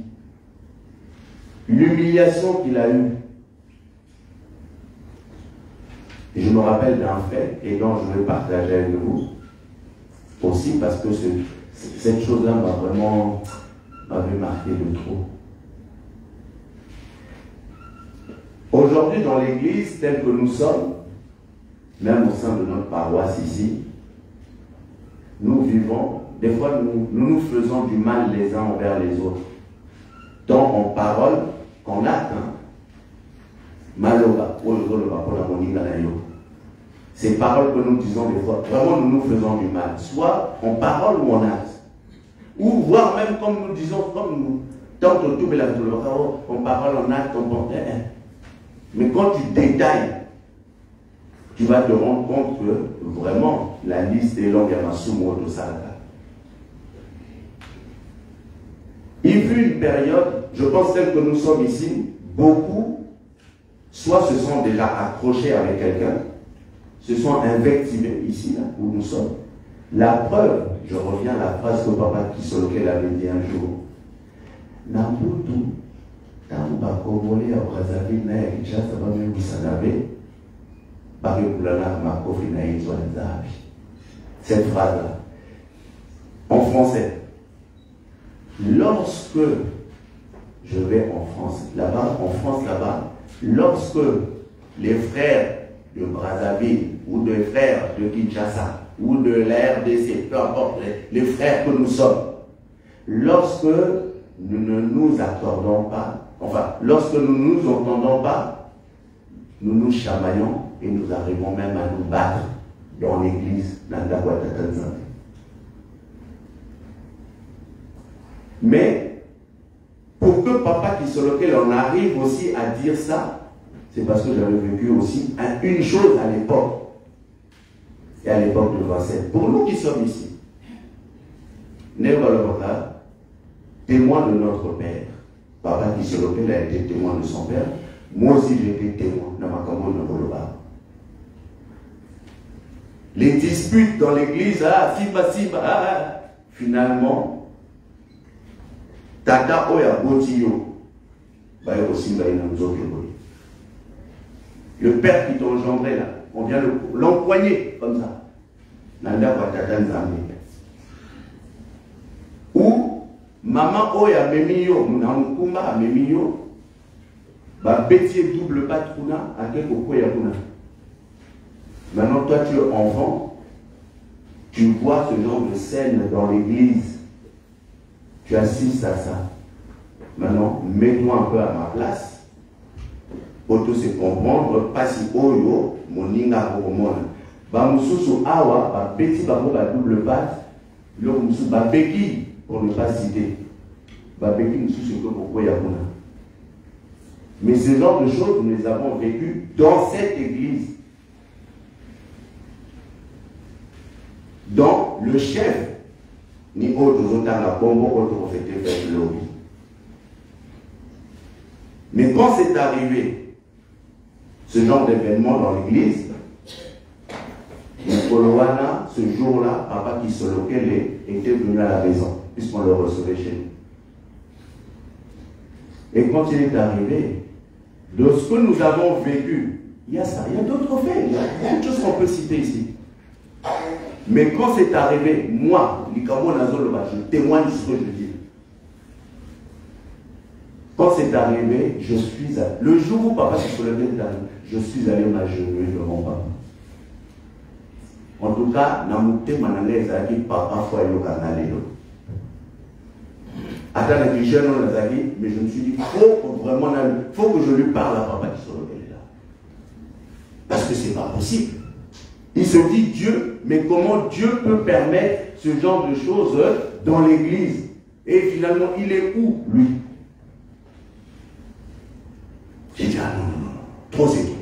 l'humiliation qu'il a eue, et je me rappelle d'un fait, et dont je vais partager avec vous, aussi parce que cette chose-là m'avait marqué de trop. Aujourd'hui, dans l'église telle que nous sommes, même au sein de notre paroisse ici, nous vivons, des fois nous faisons du mal les uns envers les autres, tant en parole qu'en acte. Ces paroles que nous disons des fois, vraiment nous faisons du mal, soit en parole ou en acte. Ou voire même comme nous disons, comme nous, tant en parole, en acte, en pensée. Mais quand tu détailles, tu vas te rendre compte que vraiment la liste est longue à Masumo de Salata. Il fut une période, je pense celle que nous sommes ici, beaucoup, soit se sont déjà accrochés avec quelqu'un, se sont invectivés ici, là où nous sommes. La preuve, je reviens à la phrase que Papa Kisolokele avait dit un jour. Nambutu, Tamba Komole à Brazzaville, na Kinshasa, ba même Bissanabe, Barre Kulana, Makofi, na Izwanzabi. Cette phrase-là, en français. Lorsque je vais en France, là-bas, lorsque les frères de Brazzaville ou des frères de Kinshasa ou de l'RDC, peu importe, les frères que nous sommes, lorsque nous ne nous accordons pas, enfin, lorsque nous ne nous entendons pas, nous nous chamaillons et nous arrivons même à nous battre dans l'église d'Andagwatatanzan. Mais pour que Papa Kisolokele en arrive aussi à dire ça, c'est parce que j'avais vécu aussi une chose à l'époque. Et à l'époque de Vincennes. Pour nous qui sommes ici, Nevalopaka, témoin de notre père. Papa Kisolokele a été témoin de son père. Moi aussi j'ai été témoin de Makamo Noboloba. Les disputes dans l'église, Simba, finalement, Tata Oya Botiyo, le père qui t'a engendré là, on vient l'empoigner comme ça. Ou maman Oya Memiyo, Mounamukumba Memiyo, Bétier double patrona à quelque chose. Maintenant, toi tu es enfant, tu vois ce genre de scène dans l'église. Tu assistes à ça. Maintenant, mets-toi un peu à ma place. Pour tout se comprendre, pas si oyo, mon ninga romona. Bamususu awa, ba petit babo ba double patte, le musu ba beki, pour ne pas citer. Ba beki mususu que pourquoi yakuna. Mais ce genre de choses, nous les avons vécues dans cette église. Dans le chef, ni autre la bombe, autre fait faire le lobby. Mais quand c'est arrivé, ce genre d'événement dans l'église, ce jour-là, Papa Kisolokele était venu à la maison, puisqu'on le recevait chez nous. Et quand il est arrivé, de ce que nous avons vécu, il y a ça, il y a d'autres faits, il y a beaucoup de choses qu'on peut citer ici. Mais quand c'est arrivé, moi, je témoigne de ce que je dis. Quand c'est arrivé, je suis allé. Le jour où Papa Kisolokele est arrivé, je suis allé m'agenouiller devant Papa. En tout cas, Namute Manale Zaki, Papa Foyo Kanalelo. Attends, les jeunes, on les a dit, mais je me suis dit, faut que je lui parle à papa qui soit là. Parce que c'est pas possible. Il se dit Dieu, mais comment Dieu peut permettre ce genre de choses dans l'église? Et finalement, il est où, lui? J'ai dit, ah non, trop c'est tout.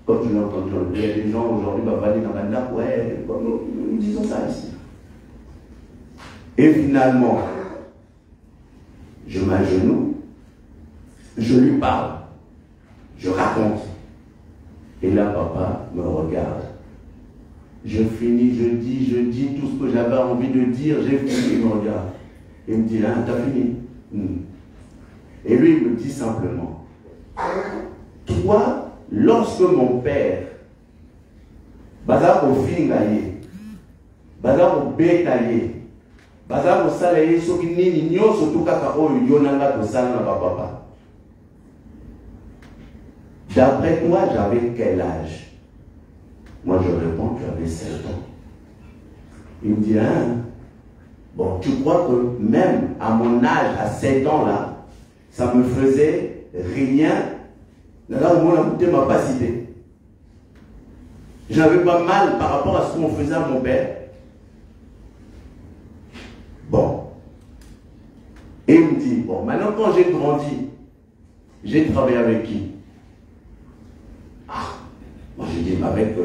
Comme tu l'entends, il y a des gens aujourd'hui, va aller dans la nappe, ouais, nous disons ça ici. Et finalement, je m'agenouille, je lui parle, je raconte. Et là, papa me regarde. Je finis, je dis tout ce que j'avais envie de dire, j'ai fini, il me regarde. Il me dit, hein, t'as fini? Et lui, il me dit simplement, toi, lorsque mon père, bazar au fingaye, bazar au bétaillé, bazar au salaye, ce qui n'est ni surtout kakao, yonanga to salana papa. D'après toi, j'avais quel âge? Moi, je réponds, j'avais 7 ans. Il me dit, hein, bon, tu crois que même à mon âge, à 7 ans là, ça me faisait rien? Là où on a goûté ma passité. Je n'avais pas mal par rapport à ce qu'on faisait à mon père. Bon. Et il me dit, bon, maintenant quand j'ai grandi, j'ai travaillé avec qui? Ah, moi j'ai dit, avec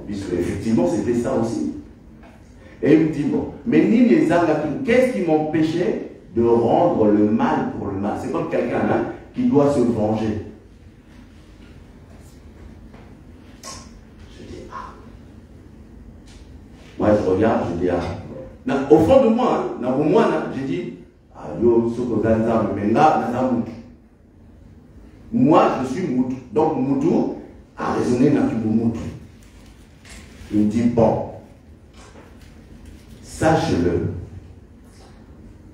puisque effectivement c'était ça aussi. Et il me dit, bon, mais ni les Angatous, qu'est-ce qui m'empêchait de rendre le mal pour le mal? C'est comme quelqu'un là qui doit se venger. Je dis, ah. Moi je regarde, je dis, ah. Au fond de moi, j'ai dit, ah, yo, ce que Ganza me menga, moi je suis Moutou. Donc Moutou a raisonné dans le Moutou. Il me dit, bon, sache-le.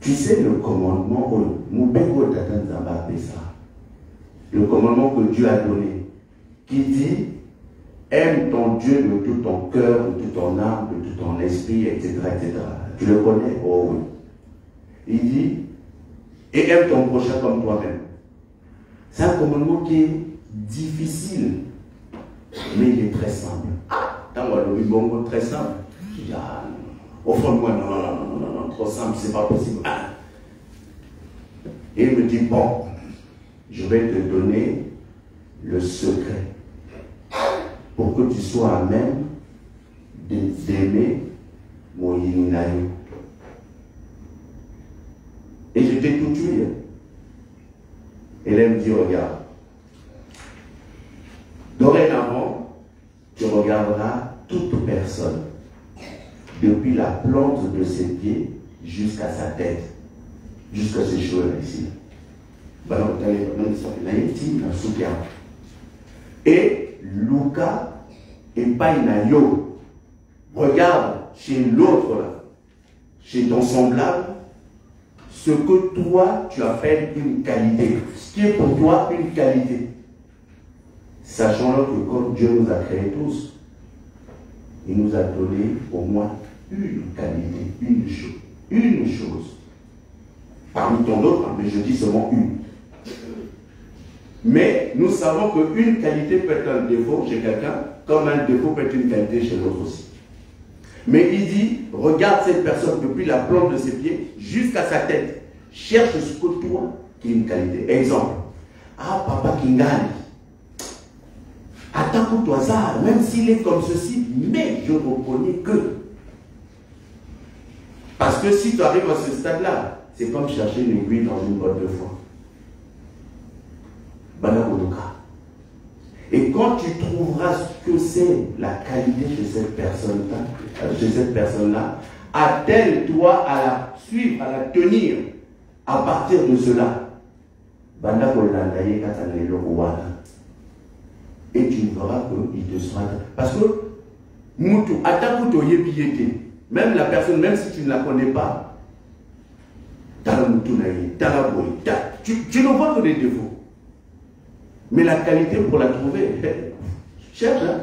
Tu sais le commandement, le commandement que Dieu a donné, qui dit, aime ton Dieu de tout ton cœur, de toute ton âme, de tout ton esprit, etc., etc. Tu le connais? Oh oui. Il dit, et aime ton prochain comme toi-même. C'est un commandement qui est difficile, mais il est très simple. Très simple. Je dis, ah, au fond de moi, non, trop simple, c'est pas possible. Ah. Et il me dit, bon, je vais te donner le secret pour que tu sois à même d'aimer mon Yininayo. Et j'étais tout tué. Et là, il me dit, regarde, dorénavant, tu regarderas toute personne, depuis la plante de ses pieds jusqu'à sa tête, jusqu'à ses cheveux ici. Et Luca et Painayo, regarde chez l'autre là, chez ton semblable, ce que toi tu appelles une qualité, ce qui est pour toi une qualité. Sachant-le que comme Dieu nous a créés tous, il nous a donné au moins une qualité, une chose. Parmi tant d'autres, mais je dis seulement une. Mais nous savons qu'une qualité peut être un défaut chez quelqu'un, comme un défaut peut être une qualité chez l'autre aussi. Mais il dit, regarde cette personne depuis la plante de ses pieds jusqu'à sa tête. Cherche ce que toi qui est une qualité. Exemple. Ah, papa Kingani. Attends pour toi ça, même s'il est comme ceci, mais je reconnais que. Parce que si tu arrives à ce stade-là, c'est comme chercher une aiguille dans une botte de foin. Et quand tu trouveras ce que c'est la qualité chez cette personne-là, attelle-toi à la suivre, à la tenir. À partir de cela, et tu verras qu'il te sera. Parce que même la personne, même si tu ne la connais pas, tu ne vois que des défauts. Mais la qualité pour la trouver, cherche. Hein?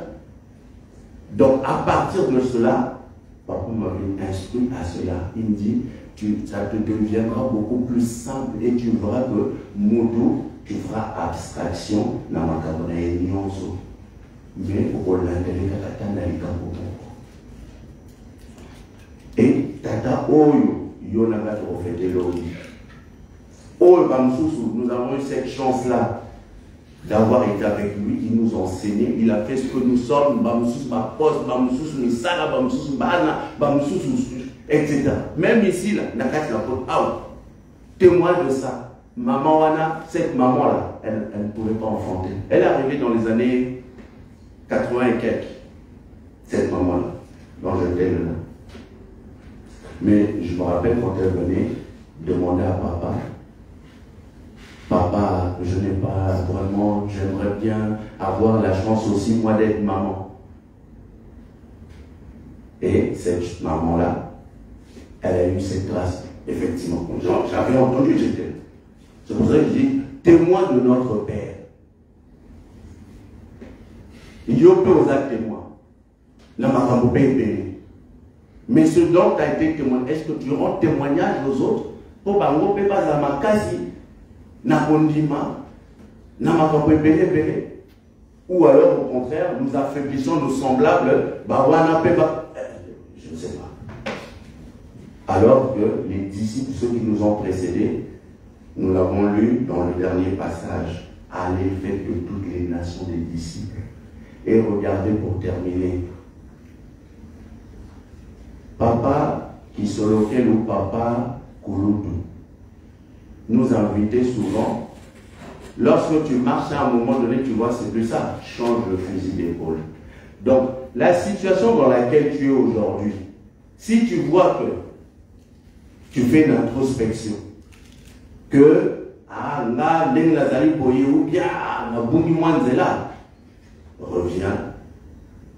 Donc à partir de cela, papa m'avait instruit à cela. Il me dit, ça te deviendra beaucoup plus simple et tu verras que Moudou, tu feras abstraction dans ma camarade nyonso. Mais pour l'intérêt et tata oyo yonaga profété l'ori. Oh nous avons eu cette chance là d'avoir été avec lui. Il nous a enseigné, il a fait ce que nous sommes, ma poste, etc. Même ici là, témoin de ça. Maman Wana, cette maman là, elle ne pouvait pas enfanter. Elle est arrivée dans les années 80 et quelques, cette maman-là, dont j'étais là. Mais je me rappelle quand elle venait demander à papa, papa, je n'ai pas vraiment, j'aimerais bien avoir la chance aussi moi d'être maman. Et cette maman-là, elle a eu cette grâce, effectivement. J'avais entendu, j'étais. C'est pour ça que je dis, témoin de notre Père. Il y a peu aux actes témoins. Mais ce dont tu as été témoin, est-ce que tu rends témoignage aux autres pour que tu pas ma case, na kondima, na makapebele, ou alors au contraire, nous affaiblissons nos semblables, je ne sais pas. Alors que les disciples, ceux qui nous ont précédés, nous l'avons lu dans le dernier passage, allez faire de toutes les nations des disciples. Et regardez pour terminer. Papa Kisolokel ou Papa Kouloudou nous invitait souvent. Lorsque tu marches à un moment donné, tu vois, c'est plus ça. Change le fusil d'épaule. Donc, la situation dans laquelle tu es aujourd'hui, si tu vois que tu fais une introspection, que reviens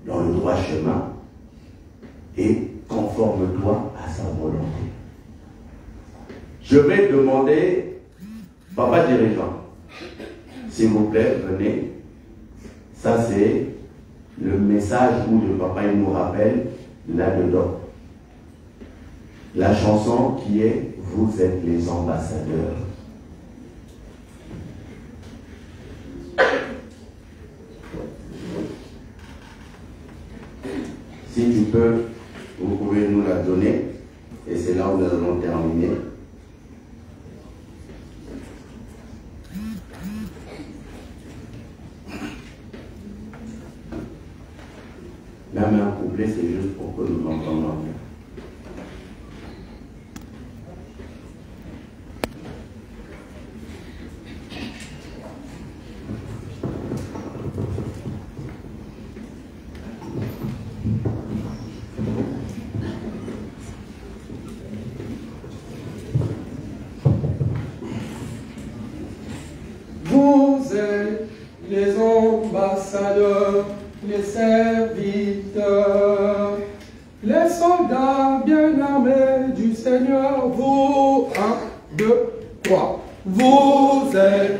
dans le droit chemin et conforme-toi à sa volonté. Je vais demander, papa dirigeant, s'il vous plaît, venez. Ça c'est le message où le papa il nous rappelle là-dedans. La chanson qui est « Vous êtes les ambassadeurs ». Si tu peux, vous pouvez nous la donner. Et c'est là où nous allons terminer. Même un couplet, c'est juste pour que nous l'entendions bien. Les ambassadeurs, les serviteurs, les soldats bien armés du Seigneur, vous, 1, 2, 3, vous êtes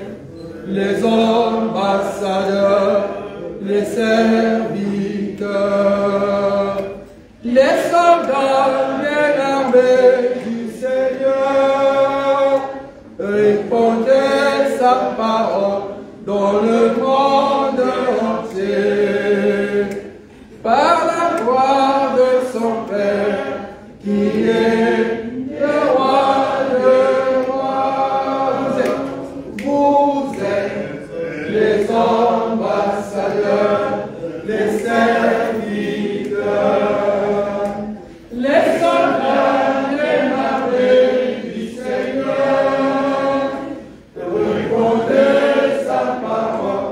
les ambassadeurs, les serviteurs, les soldats bien armés du Seigneur, répondez sa parole dans le monde entier, par la gloire de son Père, qui est le roi de rois. Vous êtes les ambassadeurs, les serviteurs, les soldats bien armés du Seigneur, répondez sa parole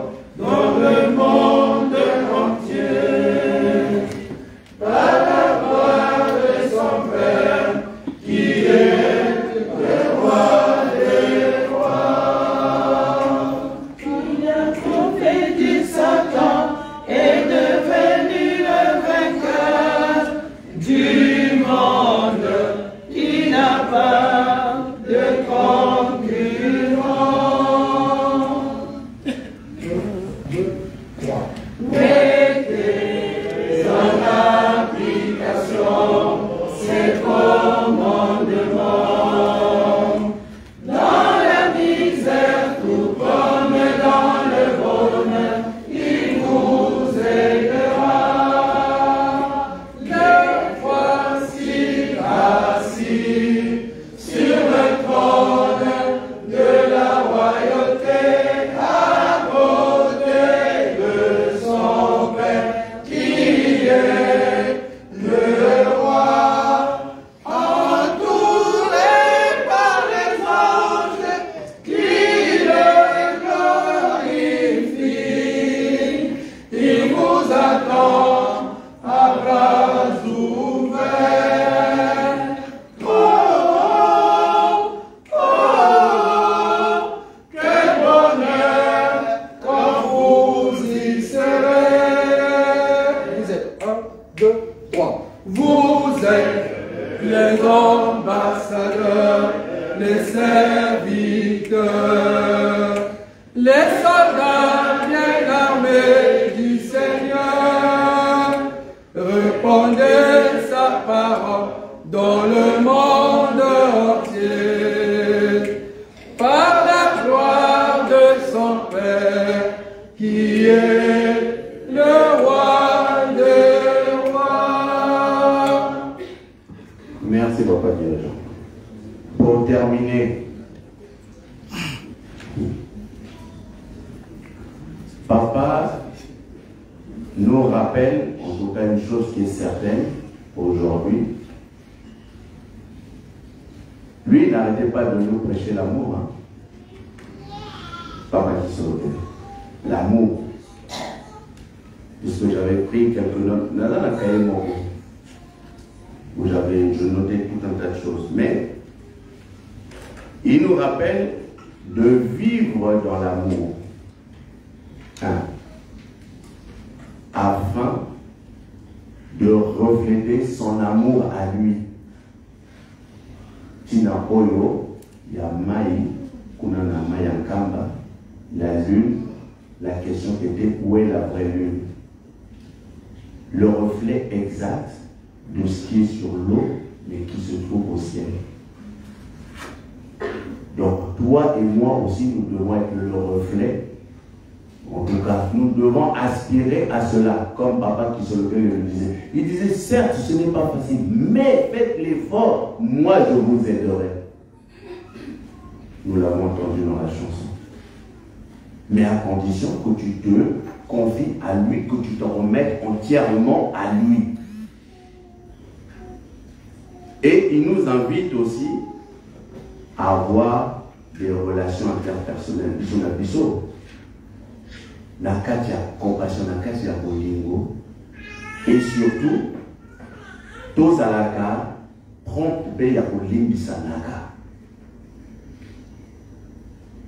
attend à bras ouverts. Oh, oh, oh, quel bonheur quand vous y serez. Vous êtes 1, 2, 3. Vous êtes les ambassadeurs, les serviteurs, les soldats bien armés du Seigneur. Répandez sa parole dans le monde entier, par la gloire de son Père, qui est le roi des rois. Merci, papa dirigeant. Pour terminer, papa nous rappelle, en tout cas une chose qui est certaine aujourd'hui. Lui, il n'arrêtait pas de nous prêcher l'amour. Hein. Papa qui se relève. L'amour. Puisque j'avais pris quelques notes. Où je notais tout un tas de choses. Mais il nous rappelle de vivre dans l'amour. Hein, afin de refléter son amour à lui. Tina Oyo, ya Mai, Kunana Mayankamba, la lune, la question était où est la vraie lune? Le reflet exact de ce qui est sur l'eau, mais qui se trouve au ciel. Donc, toi et moi aussi, nous devons être le reflet. En tout cas, nous devons aspirer à cela, comme papa qui se levait le disait. Il disait, certes, ce n'est pas facile, mais faites l'effort, moi je vous aiderai. Nous l'avons entendu dans la chanson. Mais à condition que tu te confies à lui, que tu te remettes entièrement à lui. Et il nous invite aussi à avoir des relations interpersonnelles. Nakatia compassion, nakatia bolingo. Et surtout, tous à la carte, prompt paye à sanaka.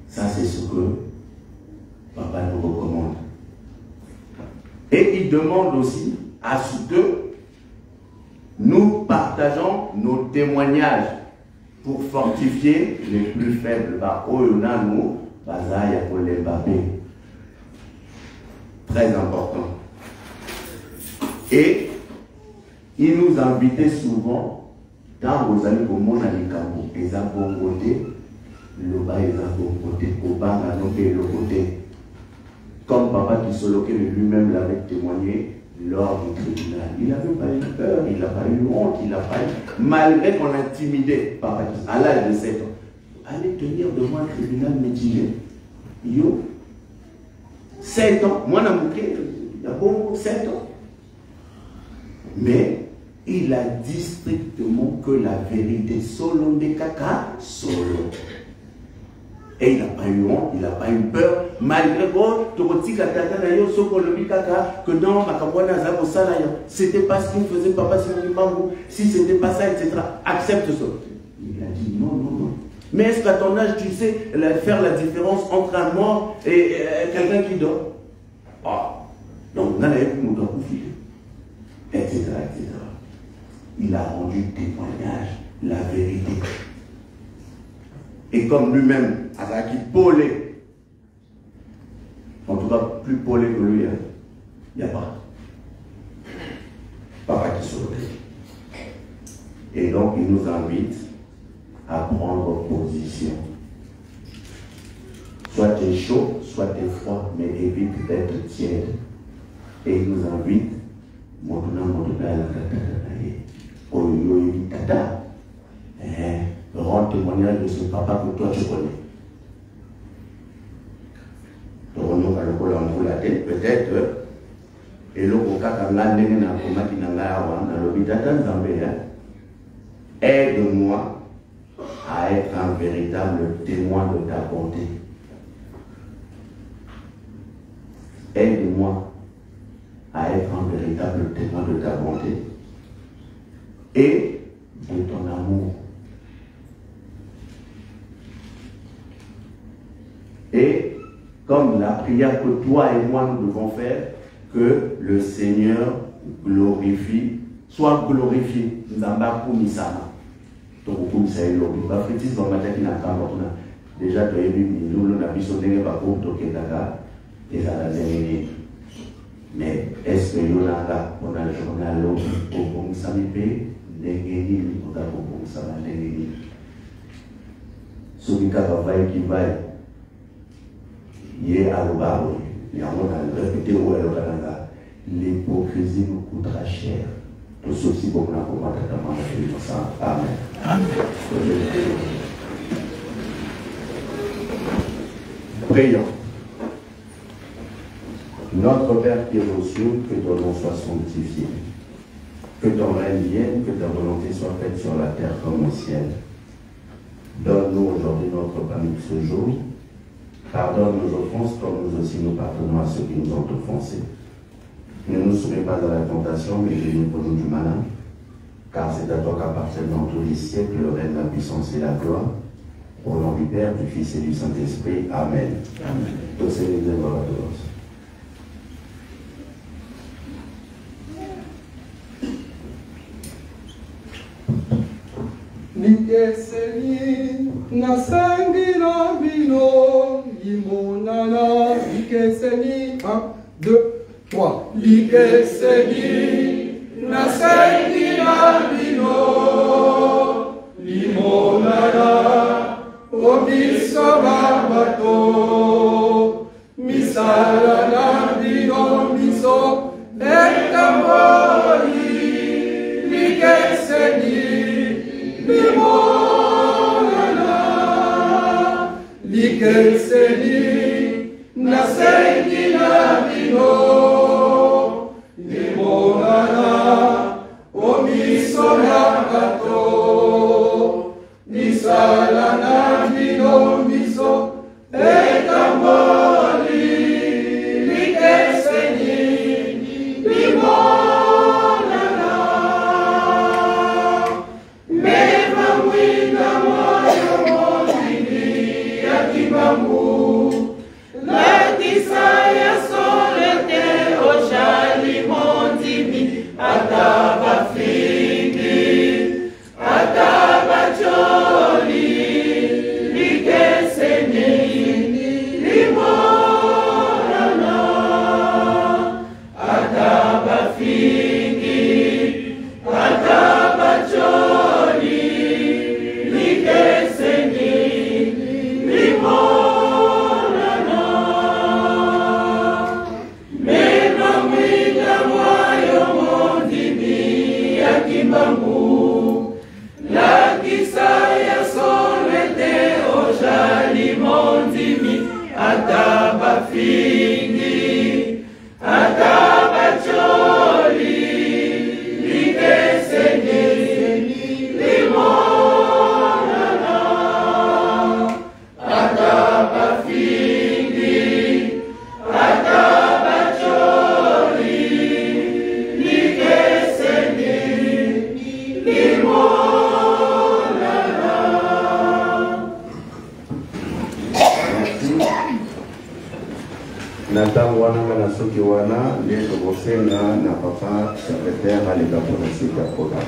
Ça, c'est ce que papa nous recommande. Et il demande aussi à ce que nous partageons nos témoignages pour fortifier les plus faibles. Très important. Et il nous invitait souvent dans vos amis pour mon alikambo, et ça bon côté, le bas et ça bon côté, au bas à le côté. Comme papa qui se loquait lui-même l'avait témoigné lors du tribunal. Il n'avait pas eu peur, il n'a pas eu honte, il n'a pas eu. Malgré qu'on intimidait papa à l'âge de 7 ans. Allez tenir devant un tribunal mitigé. Yo. 7 ans, moi, il y a beaucoup 7 ans. Mais il a dit strictement que la vérité, solo de caca, solo. Et il n'a pas eu honte, il n'a pas eu peur, malgré que non, c'était pas ce qu'il faisait papa, si c'était pas ça, etc. Accepte ça. Il a dit non, non, non. Mais est-ce qu'à ton âge, tu sais faire la différence entre un mort et quelqu'un qui dort? Ah, donc, on a plus mon etc., etc. Il a rendu témoignage, la vérité. Et comme lui-même, Azaki Polé, en tout cas plus polé que lui, il n'y a pas. Papa qui se relève. Et donc, il nous invite à prendre position. Soit tu es chaud, soit tu es froid, mais évite d'être tiède. Et il nous invite, rends témoignage de ce papa que toi tu connais. Peut-être, et le aide-moi à être un véritable témoin de ta bonté. Aide-moi à être un véritable témoin de ta bonté et de ton amour. Et comme la prière que toi et moi nous devons faire, que le Seigneur soit glorifié. Déjà, tu as vu, nous avons vu par contre mais est-ce que nous avons un journal au Samipe, Negeni, ou au Samanegeni? Celui qui va hier à l'Obaro, et on a répété au Elokanga, l'hypocrisie nous coûtera cher. Tout ceci pour nous accompagner dans ça. Amen. Amen. Prions. Notre Père qui est aux cieux, que ton nom soit sanctifié. Que ton règne vienne, que ta volonté soit faite sur la terre comme au ciel. Donne-nous aujourd'hui notre pain de ce jour. Pardonne nos offenses comme nous aussi nous pardonnons à ceux qui nous ont offensés. Ne nous soumets pas à la tentation, mais délivre-nous du malin. Car c'est à toi qu'appartiennent dans tous les siècles le règne, la puissance et la gloire. Au nom du Père, du Fils et du Saint-Esprit. Amen. Amen. Tous ces les œuvres Likeseni nasengi na bino limonana likeseni 1, 2, 3 Likeseni nasengi na bino limonana obiso babato misala na bino miso etamboli likeseni Likeseni nasengi na bino limonana omiso na bato misala na bino miso etamboli likeseni limonana na papa secrétaire à l'état pour la suite de la programme.